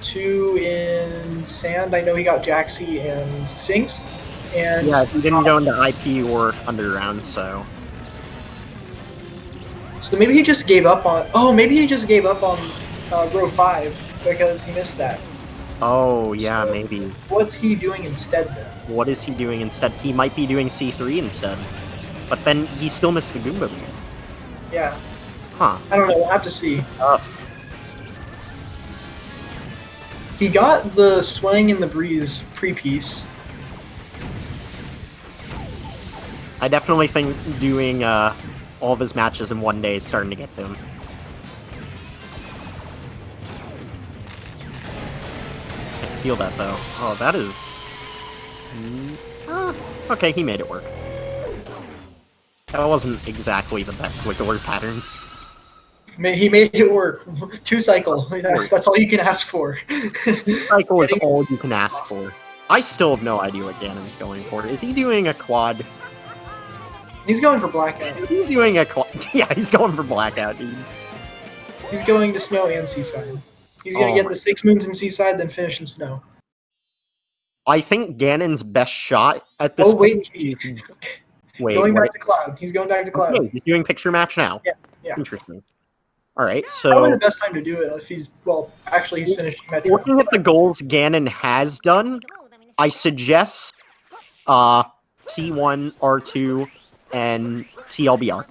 2 in Sand, I know he got Jaxie and Sphinx. And yeah, he didn't go into IP or Underground, so... So maybe he just gave up on... Oh, maybe he just gave up on row 5 because he missed that. Oh, yeah, so maybe. What's he doing instead, then? What is he doing instead? He might be doing C3 instead. But then he still missed the Goomba move. Yeah. Huh. I don't know, we'll have to see. Tough. He got the Swaying in the Breeze pre-piece. I definitely think doing all of his matches in one day is starting to get to him. I feel that, though. Oh, that is... okay, he made it work. That wasn't exactly the best Wiggler pattern. He made it work. 2 cycle. That's all you can ask for. 2 cycle is all you can ask for. I still have no idea what Ganon's going for. Is he doing a quad? He's going for Blackout. Is he doing a quad? Yeah, he's going for Blackout, dude. He's going to Snow and Seaside. He's going to get the 6 moons in Seaside, then finish in Snow. I think Ganon's best shot at this point is... Wait, going back to Cloud. He's going back to Cloud. Okay, he's doing picture match now. Yeah. Interesting. Alright, so... Probably the best time to do it if he's... Well, actually, he's finished Metro. Looking at the goals Ganon has done, I suggest C1, R2, and CLBR.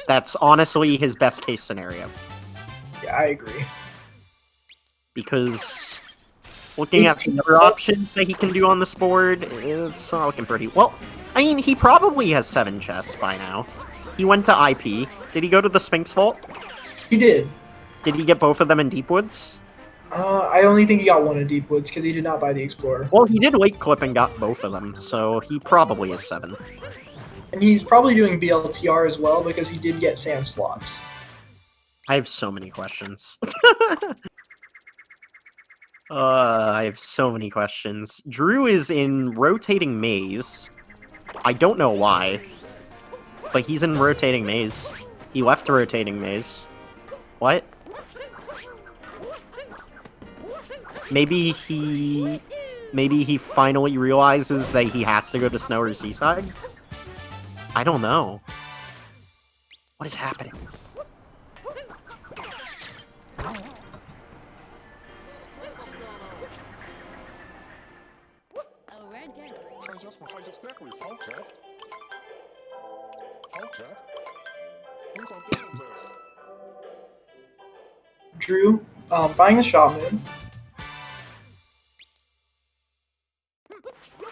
That's honestly his best case scenario. Yeah, I agree. Because looking at the other options that he can do on this board, it's not looking pretty... Well, I mean, he probably has 7 chests by now. He went to IP. Did he go to the Sphinx Vault? He did. Did he get both of them in Deep Woods? I only think he got 1 in Deep Woods because he did not buy the Explorer. Well, he did Lake Clip and got both of them, so he probably has 7. And he's probably doing BLTR as well because he did get sand slots. I have so many questions. I have so many questions. Drew is in Rotating Maze. I don't know why, but he's in Rotating Maze. He left Rotating Maze. What? Maybe he finally realizes that he has to go to Snow or Seaside? I don't know. What is happening? Drew, buying the shot moon.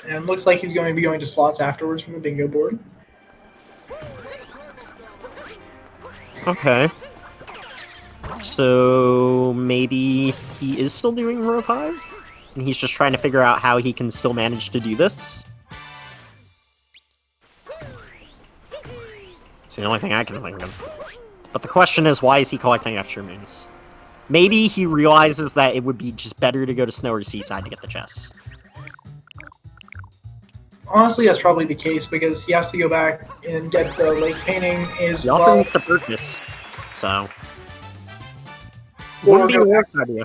And looks like he's going to be going to slots afterwards from the bingo board. Okay. So maybe he is still doing row 5? And he's just trying to figure out how he can still manage to do this? It's the only thing I can think of. But the question is, why is he collecting extra moons? Maybe he realizes that it would be just better to go to Snow or Seaside to get the chests. Honestly, that's probably the case because he has to go back and get the lake painting as He also well. needs to purchase, so... Or Wouldn't be go the back. worst idea.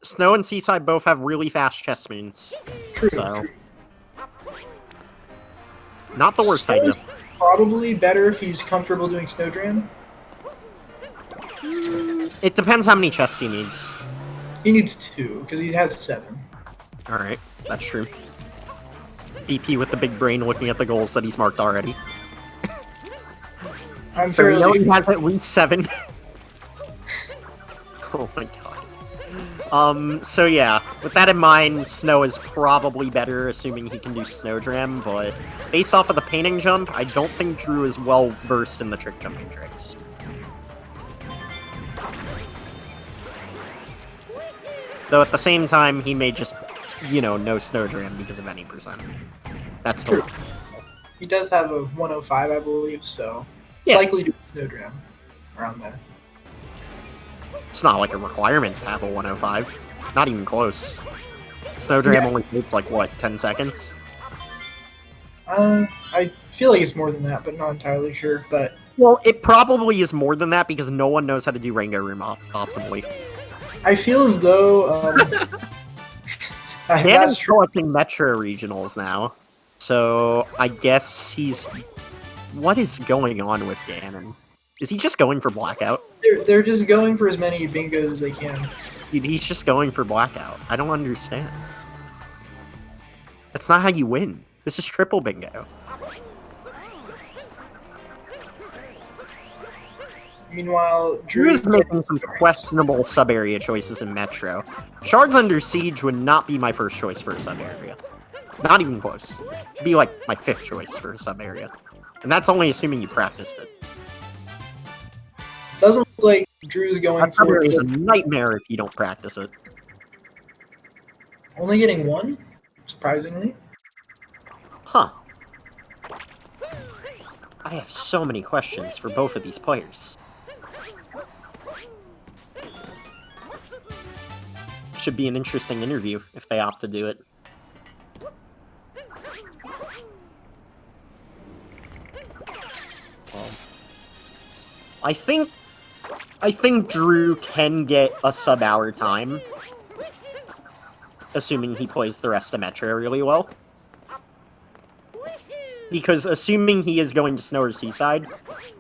Snow and Seaside both have really fast chest moons, True. so... Not the worst idea. Probably better if he's comfortable doing Snowdram. It depends how many chests he needs. He needs 2 because he has 7. Alright, that's true. BP with the big brain looking at the goals that he's marked already. I'm So we know fairly he has at least 7. Oh my god. So yeah, with that in mind, Snow is probably better, assuming he can do Snowdram, but based off of the painting jump, I don't think Drew is well versed in the trick jumping tricks. Though at the same time, he may just, you know Snowdram because of any percent. That's True. true. He does have a 105, I believe, so Yeah. likely do Snowdram around there. It's not like a requirement to have a 105. Not even close. Snowdram Yeah. only takes like, what, 10 seconds? I feel like it's more than that, but not entirely sure. But Well, it probably is more than that because no one knows how to do Rango Room optimally. I feel as though I'm not Ganon's sure. collecting Metro regionals now, so I guess he's... What is going on with Ganon? Is he just going for Blackout? They're just going for as many bingos as they can. Dude, he's just going for Blackout. I don't understand. That's not how you win. This is triple bingo. Meanwhile, Drew's Drew's making some questionable sub-area choices in Metro. Shards Under Siege would not be my first choice for a sub-area. Not even close. It'd be like my 5th choice for a sub-area. And that's only assuming you practiced it. doesn't look like Drew's going That for sub-area is a nightmare if you don't practice it. only getting 1, surprisingly. Huh. I have so many questions for both of these players. Should be an interesting interview if they opt to do it. Well, I think Drew can get a sub-hour time, assuming he plays the rest of Metro really well. Because assuming he is going to Snow or Seaside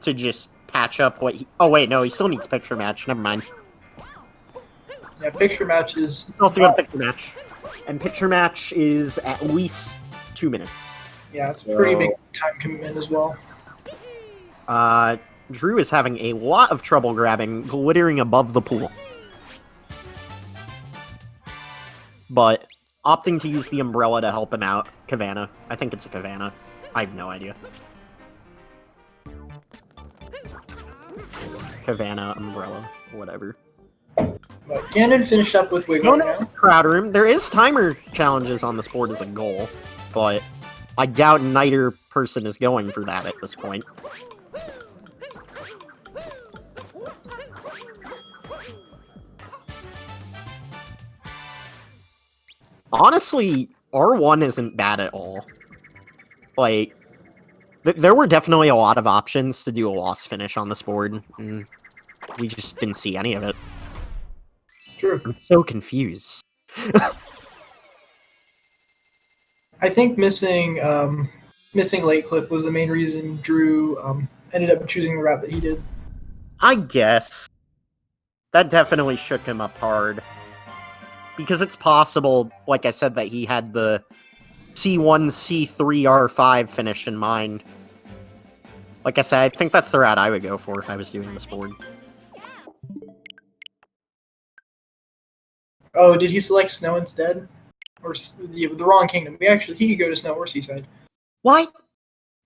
to just patch up what he... Oh wait, no, he still needs Picture Match, never mind. Yeah, picture matches. He's also got Picture Match. And Picture Match is at least 2 minutes. Yeah, it's a pretty big time commitment as well. Drew is having a lot of trouble grabbing glittering above the pool. But opting to use the umbrella to help him out. Kavana. I think it's a Kavana. I have no idea. Kavana, umbrella, whatever. But Ganon finished up with Wiggle now. Crowd Room. There is timer challenges on this board as a goal, but I doubt neither person is going for that at this point. Honestly, R1 isn't bad at all. Like, there were definitely a lot of options to do a lost finish on this board, and we just didn't see any of it. True. I'm so confused. I think missing late clip was the main reason Drew ended up choosing the route that he did. I guess. That definitely shook him up hard. Because it's possible, like I said, that he had the C1, C3, R5 finish in mind. Like I said, I think that's the route I would go for if I was doing this board. Oh, did he select snow instead? Or the wrong kingdom? He could go to snow or seaside. What?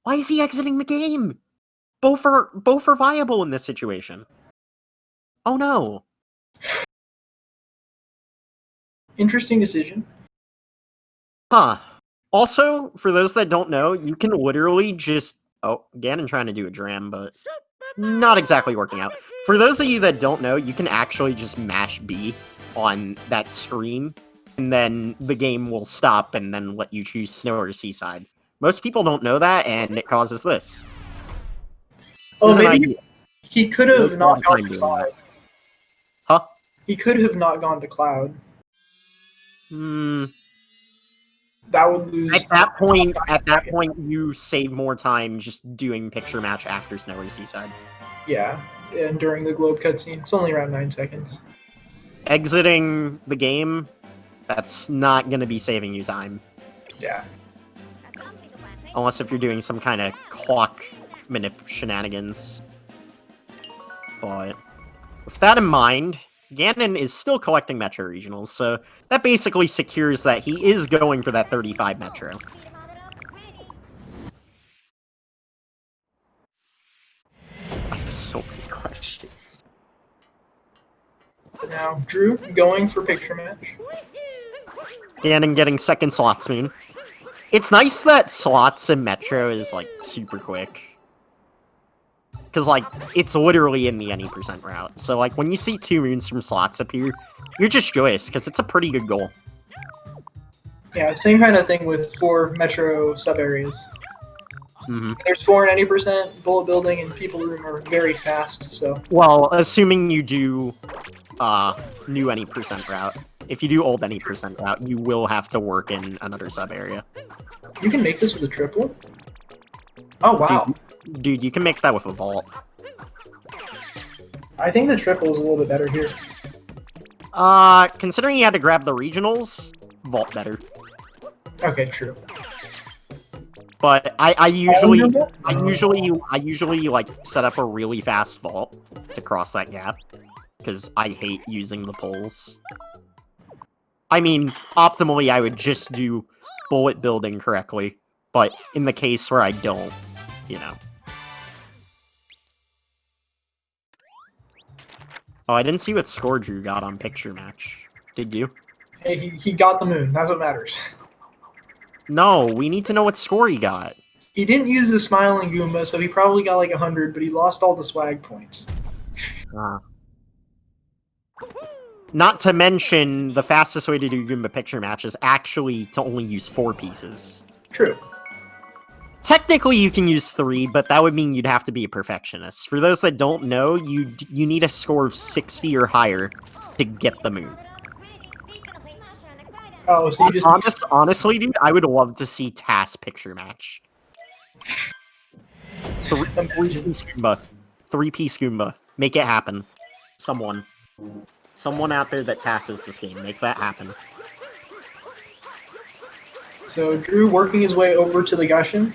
Why is he exiting the game? Both are viable in this situation. Oh no. Interesting decision. Huh. Also, for those that don't know, you can literally just... Oh, Ganon trying to do a dram, but not exactly working out. For those of you that don't know, you can actually just mash B on that screen, and then the game will stop and then let you choose snow or seaside. Most people don't know that, and it causes this. Oh, maybe he could have not gone to Cloud. Huh? He could have not gone to Cloud. Hmm. That would lose. At that point, you save more time just doing picture match after snow or seaside. Yeah, and during the globe cutscene, it's only around 9 seconds. Exiting the game, that's not going to be saving you time. Yeah. Unless if you're doing some kind of clock shenanigans. But with that in mind, Ganon is still collecting Metro Regionals, so that basically secures that he is going for that 35 Metro. I have so many questions. Now, Drew going for picture match. Ganon getting second slots moon. It's nice that slots in Metro is, like, super quick. Because, like, it's literally in the any % route. So, like, when you see 2 moons from slots appear, you're just joyous, because it's a pretty good goal. Yeah, same kind of thing with 4 Metro sub-areas. Mm-hmm. There's 4 and 80%, bullet building and people room are very fast, so... Well, assuming you do new any % route. If you do old any % route, you will have to work in another sub-area. You can make this with a triple? Oh, wow. Dude, you can make that with a vault. I think the triple is a little bit better here. Considering you had to grab the regionals, vault better. Okay, true. But I usually like set up a really fast vault to cross that gap, because I hate using the poles. I mean, optimally I would just do bullet building correctly, but in the case where I don't, you know. Oh, I didn't see what score Drew got on picture match. Did you? Hey, he got the moon. That's what matters. No, we need to know what score he got. He didn't use the Smiling Goomba, so he probably got like 100, but he lost all the swag points. Not to mention, the fastest way to do Goomba picture match is actually to only use 4 pieces. True. Technically, you can use 3, but that would mean you'd have to be a perfectionist. For those that don't know, you need a score of 60 or higher to get the moon. Oh, so you just... Honestly, dude, I would love to see TAS picture match. 3-piece Goomba. 3-piece Goomba. Make it happen. Someone out there that TASes this game. Make that happen. So Drew working his way over to the Gushin,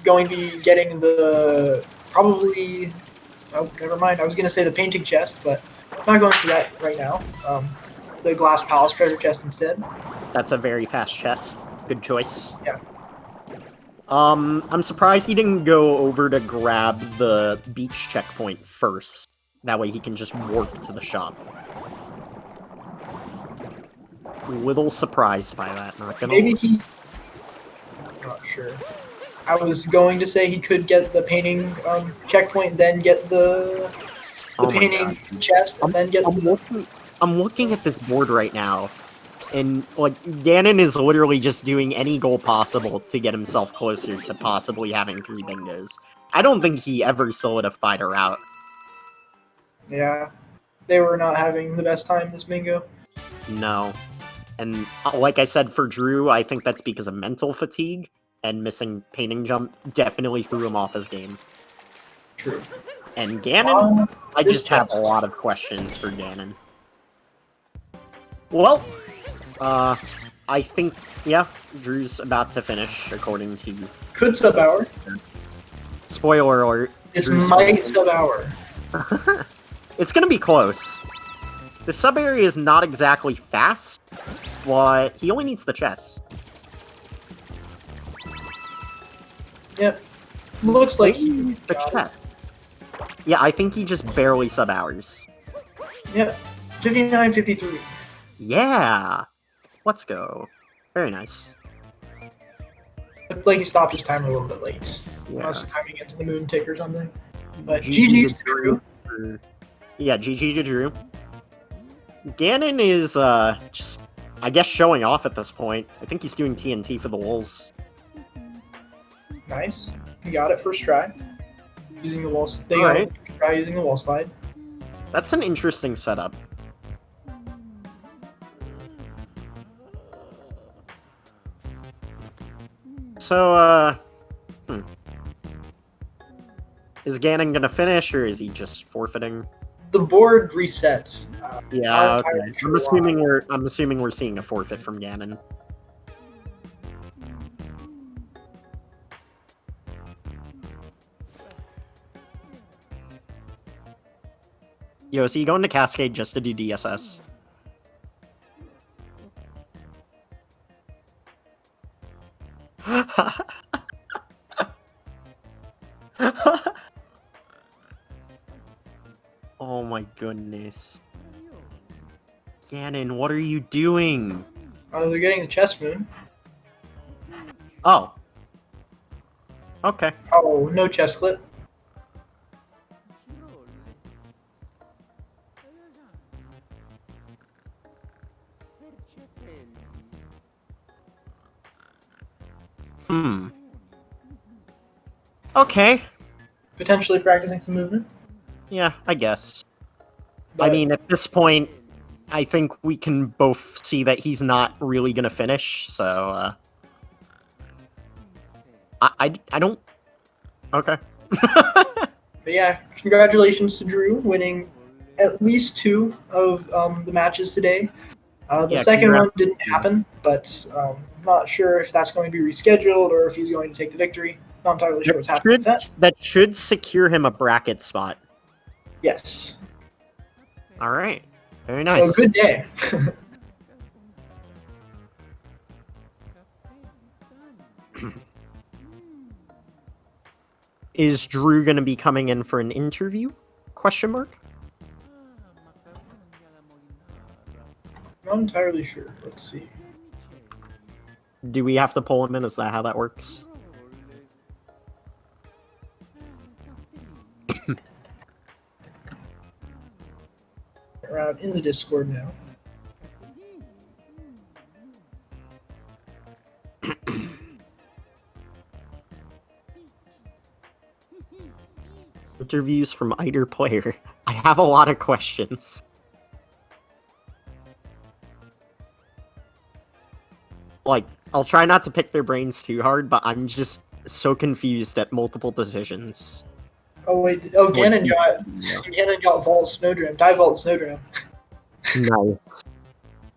going to be getting the, probably, oh, never mind, I was going to say the painting chest, but I'm not going for that right now. The Glass Palace treasure chest instead. That's a very fast chest. Good choice. Yeah. I'm surprised he didn't go over to grab the beach checkpoint first. That way he can just warp to the shop. Little surprised by that, not gonna Maybe he... I'm not sure. I was going to say he could get the painting checkpoint, then get the painting chest, and then get I'm looking at this board right now, and like Ganon is literally just doing any goal possible to get himself closer to possibly having 3 bingos. I don't think he ever solidified a route. Yeah, they were not having the best time this bingo. No. And like I said, for Drew, I think that's because of mental fatigue, and missing painting jump definitely threw him off his game. True. And Ganon, I just have a lot of questions for Ganon. Well, I think, yeah, Drew's about to finish, according to... Could sub hour. Spoiler alert. This Drew's might sub-hour. It's gonna be close. The sub area is not exactly fast, but he only needs the chest. Yep. Looks like he Only the chest. Yeah, I think he just barely sub hours. Yep. 59:53. Yeah. Let's go. Very nice. Looked like he stopped his timer a little bit late. Yeah. I was timing it to the moon tick or something. But GG GG's to to Drew. Yeah, GG to Drew. Ganon is, just, I guess, showing off at this point. I think he's doing TNT for the Wolves. Nice. He got it first try. Using the wall. They got Alright. it. Try using the wall slide. That's an interesting setup. So, is Ganon gonna finish, or is he just forfeiting? The board resets. Yeah, entirely okay. sure I'm assuming we're seeing a forfeit from Ganon. Yo, so you going to Cascade just to do DSS? Oh my goodness. Ganon, what are you doing? Oh, they're getting the chest moon. Oh. Okay. Oh, no chest clip. Okay. Potentially practicing some movement. Yeah, I guess. But I mean, at this point, I think we can both see that he's not really gonna finish, so, I don't... Okay. But yeah, congratulations to Drew winning at least 2 of the matches today. The Yeah, second congrats. one didn't happen, but not sure if that's going to be rescheduled or if he's going to take the victory. Not entirely sure what's happening with that. That should secure him a bracket spot. Yes. Alright. Very nice. So good day. Is Drew gonna be coming in for an interview? Question mark? Not entirely sure. Let's see. Do we have to pull him in? Is that how that works? Around in the Discord now. Interviews from either player. I have a lot of questions. Like, I'll try not to pick their brains too hard, but I'm just so confused at multiple decisions. Oh wait. Oh, Ganon got Vault Snowdram. Die Vault Snowdram. Nice.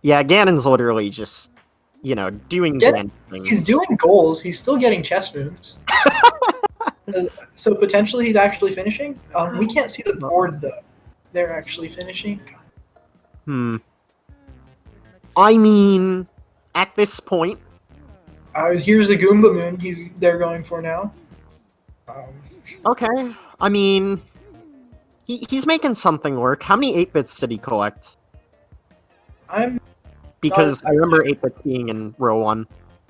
Yeah, Ganon's literally just, doing Ganon things. He's doing goals. He's still getting chest moves. So potentially he's actually finishing. We can't see the board though. They're actually finishing. I mean, at this point, Here's the Goomba Moon. They're going for now. okay. I mean, he's making something work. How many 8-bits did he collect? Because I remember 8-bits being in row 1.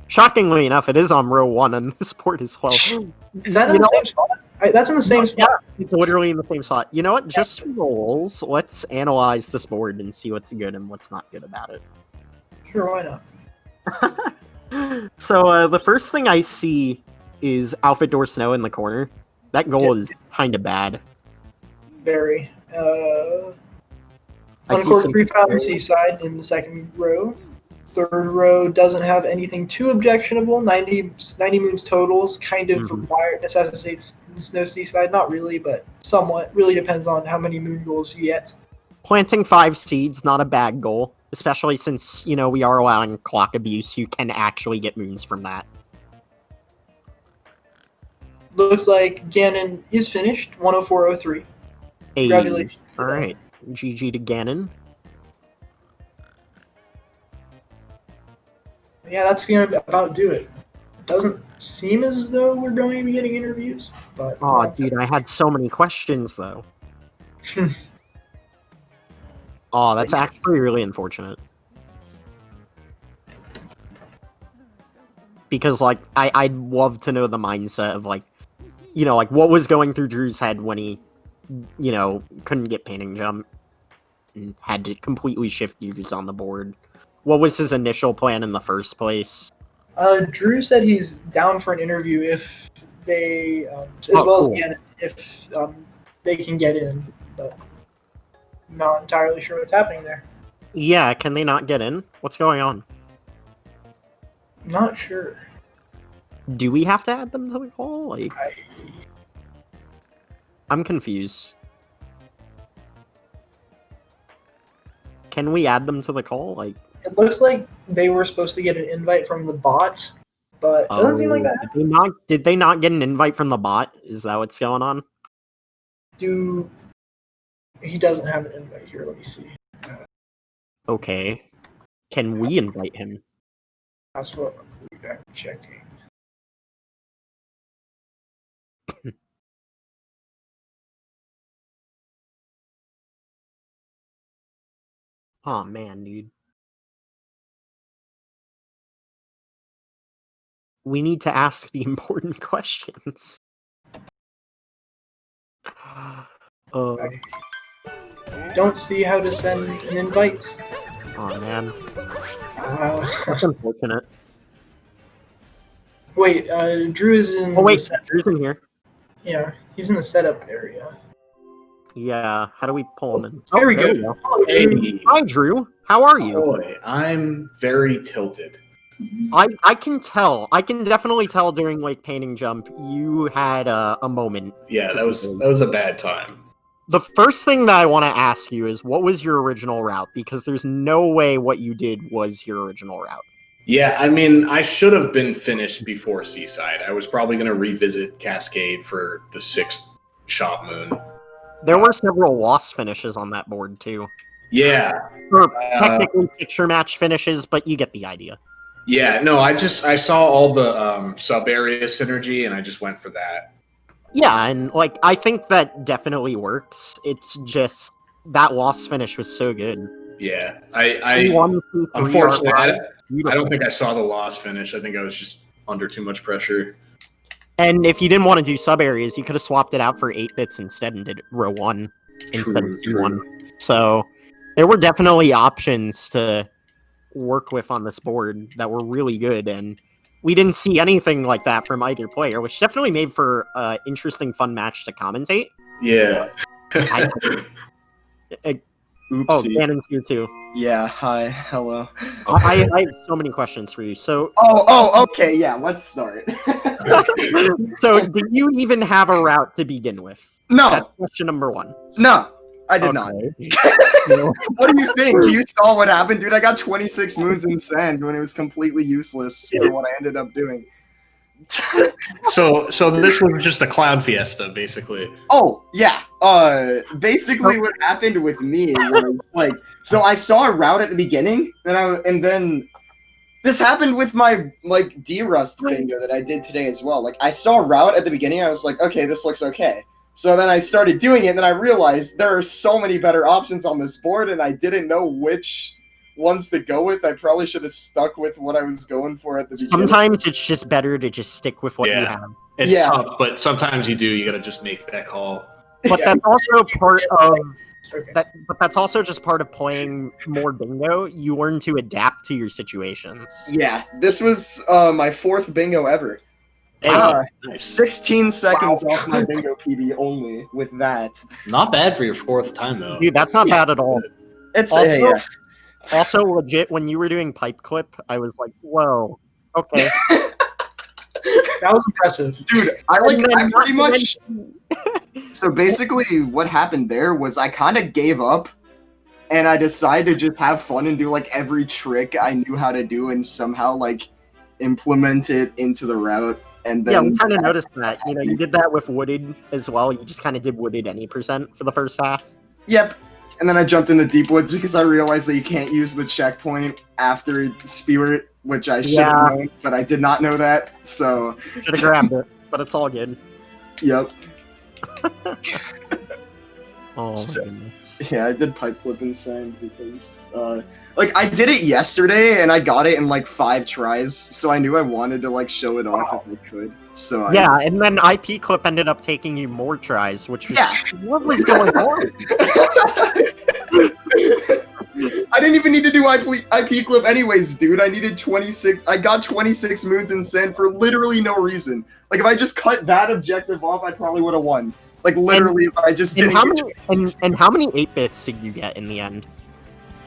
Shockingly enough, it is on row 1 on this board as well. Is that in the same spot? That's in the same spot. Yeah, it's literally in the same spot. You know what? Just for rolls, let's analyze this board and see what's good and what's not good about it. Sure, why not? So, the first thing I see is Outfit Door Snow in the corner. That goal is kind of bad. Very. I see Encore some 3 Fountain Seaside in the second row. Third row doesn't have anything too objectionable. 90 moons totals kind of necessitates no Seaside. Not really, but somewhat. Really depends on how many moon goals you get. Planting 5 seeds, not a bad goal. Especially since, we are allowing clock abuse. You can actually get moons from that. looks like Ganon is finished, 104.03. Hey, Congratulations. all right, GG to Ganon. Yeah, that's going to about do it. Doesn't seem as though we're going to be getting interviews, but... Oh, dude, I had so many questions, though. Oh, that's actually really unfortunate. Because, like, I'd love to know the mindset of, like, you know, like, what was going through Drew's head when he, you know, couldn't get painting jump and had to completely shift gears on the board. What was his initial plan in the first place? Drew said he's down for an interview if they, as well cool. as Ganon, if they can get in, but I'm not entirely sure what's happening there. Yeah, can they not get in? What's going on? Not sure. Do we have to add them to the call? Like, I'm confused. Can we add them to the call? Like, it looks like they were supposed to get an invite from the bot, but it doesn't seem like that. Did they not get an invite from the bot? Is that what's going on? He doesn't have an invite here. Let me see. Okay. Can we invite him? That's what I'm checking. Oh man, dude. We need to ask the important questions. I don't see how to send an invite. Oh man. That's unfortunate. Wait, Drew is in. Oh wait, Drew's in here. Yeah, he's in the setup area. Yeah, how do we pull him in? There we go. Hey. Hi, Drew. How are you? Boy, I'm very tilted. I can tell. I can definitely tell during like painting jump you had a moment. Yeah, that was a bad time. The first thing that I want to ask you is what was your original route? Because there's no way what you did was your original route. Yeah, I mean, I should have been finished before Seaside. I was probably going to revisit Cascade for the 6th shop moon. There were several lost finishes on that board too. Yeah. Or technically picture match finishes, but you get the idea. Yeah, no, I saw all the sub-area synergy, and I just went for that. Yeah, and like I think that definitely works. It's just that lost finish was so good. Yeah, unfortunately, I don't think I saw the lost finish. I think I was just under too much pressure. And if you didn't want to do sub areas, you could have swapped it out for 8 bits instead and did row 1 instead of C1. So there were definitely options to work with on this board that were really good, and we didn't see anything like that from either player, which definitely made for an interesting, fun match to commentate. Yeah. Oopsie. Oh, Ganon's here too. Yeah, hi, hello. I have so many questions for you. So. Okay, yeah, let's start. So, did you even have a route to begin with? No. That's question number 1. No, I did not. What do you think? You saw what happened, dude. I got 26 moons in sand when it was completely useless for what I ended up doing. So this was just a clown fiesta, basically. Oh, yeah. Basically what happened with me was, like, so I saw a route at the beginning, and then this happened with my, like, D-Rust bingo that I did today as well. Like, I saw a route at the beginning, I was like, okay, this looks okay. So then I started doing it, and then I realized there are so many better options on this board, and I didn't know which ones to go with. I probably should have stuck with what I was going for at the beginning. Sometimes it's just better to just stick with what you have. It's tough, but sometimes you do. You got to just make that call. But that's also part of that. But that's also just part of playing more bingo. You learn to adapt to your situations. Yeah, this was my 4th bingo ever. Hey, 16 seconds off my bingo PB only with that. Not bad for your 4th time, though. Dude, that's not bad at all. It's also, also legit, when you were doing pipe clip, I was like, whoa, okay. That was impressive. Dude, I pretty much... So basically what happened there was I kind of gave up, and I decided to just have fun and do, like, every trick I knew how to do and somehow, like, implement it into the route. And Yeah, then we kind of noticed that. You know, you did that with Wooded as well. You just kind of did Wooded any percent for the first half. Yep. And then I jumped in the deep woods because I realized that you can't use the checkpoint after Spirit, which I should have known, but I did not know that. So Should have grabbed it, but it's all good. yep. Oh So- my goodness. Yeah, I did pipe clip insane because like I did it yesterday and I got it in like 5 tries, so I knew I wanted to like show it off if I could. So Yeah, and then IP clip ended up taking you more tries, which was Yeah. what was going on? I didn't even need to do IP clip anyways, dude. I needed 26. I got 26 moons in sand for literally no reason. Like if I just cut that objective off, I probably would have won. Like literally, if I just And didn't. how get many 26. and how many 8-bits did you get in the end?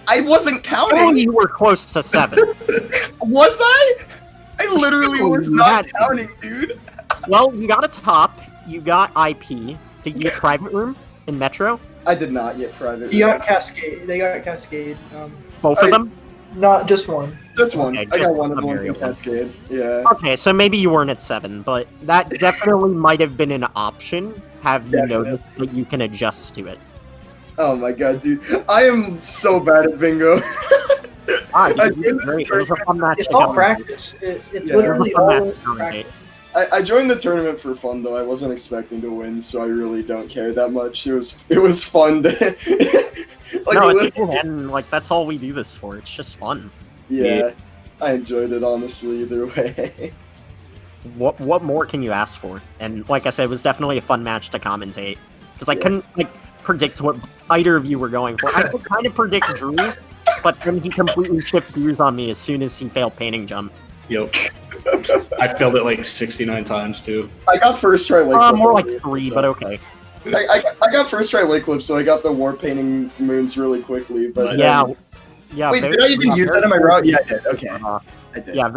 I wasn't Oh, counting. you were close to 7. Was I? I literally Oh, was you not had to. counting, dude. Well, you got a top, you got IP. Did you get private room in Metro? I did not get private. You got Cascade. They got Cascade. Both of them? Not just one. That's one. Okay, I just got one of the the ones in variable. Cascade. Yeah. Okay, so maybe you weren't at 7, but that definitely might have been an option. Have you Definitely. noticed that you can adjust to it? Oh my god, dude. I am so bad at bingo. Ah, I you did did this great. It was a fun match. It's to all commentate. practice. It's Yeah. literally It was a fun all match to commentate. practice. I joined the tournament for fun though. I wasn't expecting to win, so I really don't care that much. It was fun to like No, literally- it's cool, man. Like that's all we do this for. It's just fun. yeah. I enjoyed it honestly either way. What more can you ask for? And like I said, it was definitely a fun match to commentate because I Yeah. couldn't like predict what either of you were going for. I could kind of predict Drew, but then he completely shifted gears on me as soon as he failed painting jump. Yep. I failed it like 69 times too. I got first try lake clip More like earlier, 3, so- but okay. I got first try lake clip, so I got the war painting moons really quickly. But Yeah, yeah. wait, very- did I even use that in my very route? cool. Yeah, I did. Okay, Uh, I did. yeah,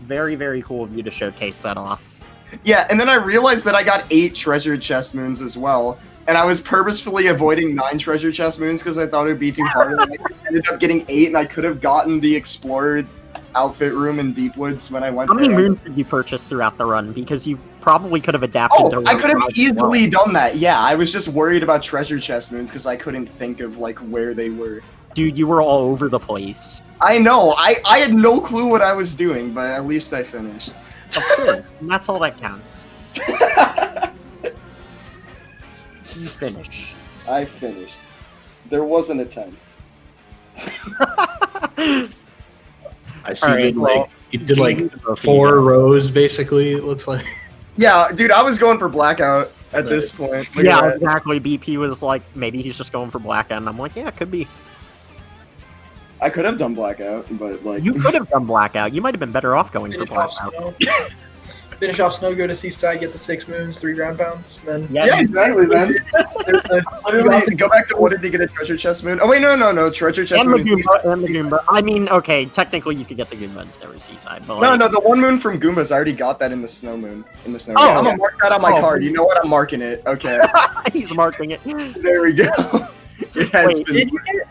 very cool of you to showcase that off. Yeah, and then I realized that I got 8 treasure chest moons as well, and I was purposefully avoiding 9 treasure chest moons because I thought it would be too hard. And I just ended up getting 8, and I could have gotten the explorer outfit room in Deep Woods when I went How many there. moons did you purchase throughout the run? Because you probably could have adapted Oh, to I could have Rogue as well. easily done that. Yeah, I was just worried about treasure chest moons because I couldn't think of like where they were. Dude, you were all over the place. I know. I had no clue what I was doing, but at least I finished. Of course, and that's all that counts. You finish. I finished. There was an attempt. I see Alright, you did like both of 4 you. rows basically, it looks like. Yeah, dude, I was going for blackout at this point. Look Yeah, at that. exactly. BP was like, maybe he's just going for blackout, and I'm like, yeah, it could be. I could have done blackout, but like You could have done blackout. You might have been better off going for Finish off blackout. snow. Finish off snow. Go to Seaside. Get the 6 moons, 3 ground pounds. Then yeah, exactly, man. there's a, Literally, go back to what did you get a treasure chest moon? Oh wait, no, treasure chest And the moon. in Goomba, and the Seaside. Goomba. I mean, okay, technically you could get the Goomba and Snowy Seaside, but No, like, no, the one moon from Goombas. I already got that in the snow moon. In the snow Oh, moon. I'm gonna okay. mark that on my Oh, card. You know what? I'm marking it. Okay, he's marking it. there we go. Yeah, it's Wait, been- did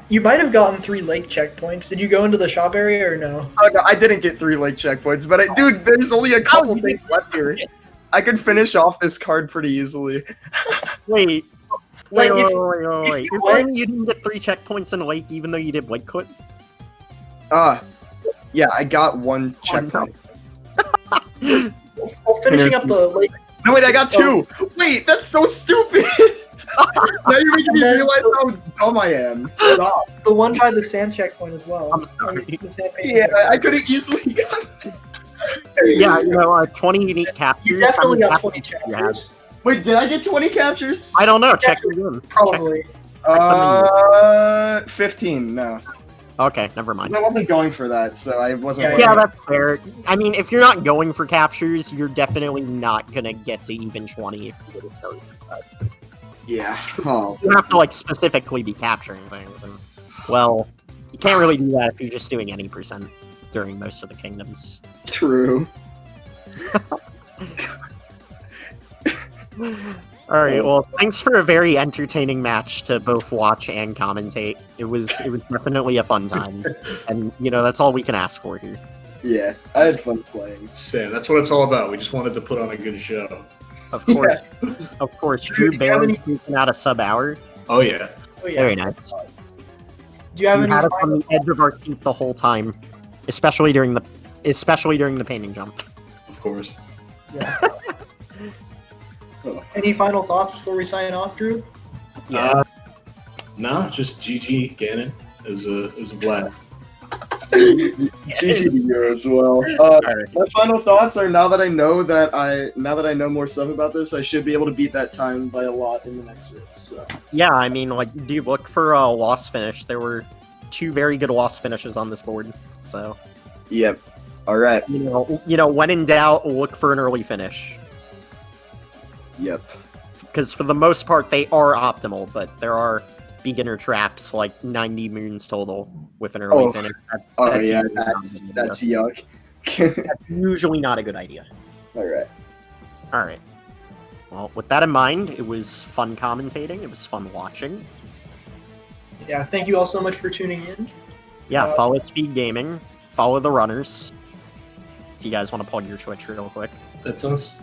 you might have gotten 3 lake checkpoints. Did you go into the shop area or no? Oh, no, I didn't get 3 lake checkpoints, but dude, there's only a couple you things left here. I could finish off this card pretty easily. Wait. Like, Wait, if- wait. if You're you saying you didn't get 3 checkpoints in a lake even though you did Lake Clip? Yeah, I got 1 checkpoint. Well, finishing up the lake. No, wait, I got 2. Wait, that's so stupid. Now you're making me realize how dumb I am. Stop. The one by the sand checkpoint as well. I'm sorry. The sand Yeah, I could have easily gotten. Yeah, 20 unique captures. You definitely How many got 20 captures did you have? chapters. Wait, did I get 20 captures? I don't know. Check your game. Probably. 15. No, Okay, never mind. I wasn't going for that, so I wasn't. Yeah, Yeah, looking. that's fair. I mean, if you're not going for captures, you're definitely not gonna get to even 20. Yeah. Oh. You have to like specifically be capturing things, and well, you can't really do that if you're just doing any percent during most of the kingdoms. True. All right, well, thanks for a very entertaining match to both watch and commentate. It was definitely a fun time, and that's all we can ask for here. Yeah, I had fun playing. Sam, that's what it's all about. We just wanted to put on a good show. Of course, of course. Drew Do you have barely any- sneaking out a sub hour. Oh yeah. Oh, yeah. Very nice. Do you have You any had us on final, the edge of our seat the whole time, especially during the painting jump. Of course. any final thoughts before we sign off, Drew? Yeah. No, just GG Ganon. It was a blast. GG to you as well. My final thoughts are now that I know more stuff about this, I should be able to beat that time by a lot in the next race. So. Yeah, I mean, like, do you look for a loss finish? There were 2 very good loss finishes on this board, so. Yep. All right. You know, when in doubt, look for an early finish. Yep. Because for the most part, they are optimal, but there are beginner traps, like 90 moons total with an early finish. That's yuck. That's usually not a good idea. All right. Alright. Well, with that in mind, it was fun commentating, it was fun watching. Yeah, thank you all so much for tuning in. Yeah, follow SpeedGaming, follow the runners. If you guys want to plug your Twitch real quick. That's us.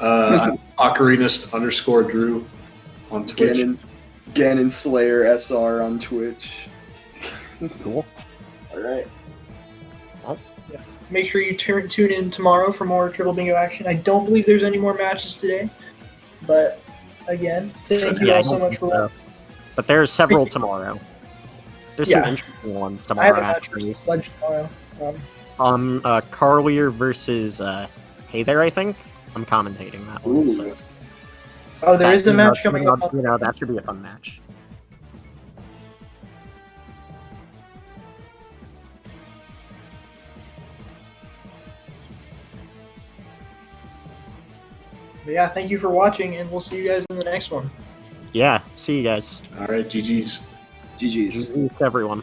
I'm Ocarinist_Drew on Twitch. GanonSlayer SR on Twitch. Cool. All right. Make sure you tune in tomorrow for more Triple Bingo action. I don't believe there's any more matches today, but again, thank you all so much for watching. But there's several tomorrow. There's some interesting ones I have tomorrow, a match actually. versus Sledge tomorrow. Carlier versus Hey There, I think. I'm commentating that one. So. Oh, there is a match coming up. You know, that should be a fun match. But yeah, thank you for watching, and we'll see you guys in the next one. Yeah, see you guys. All right, GG's. GG's. GG's to everyone.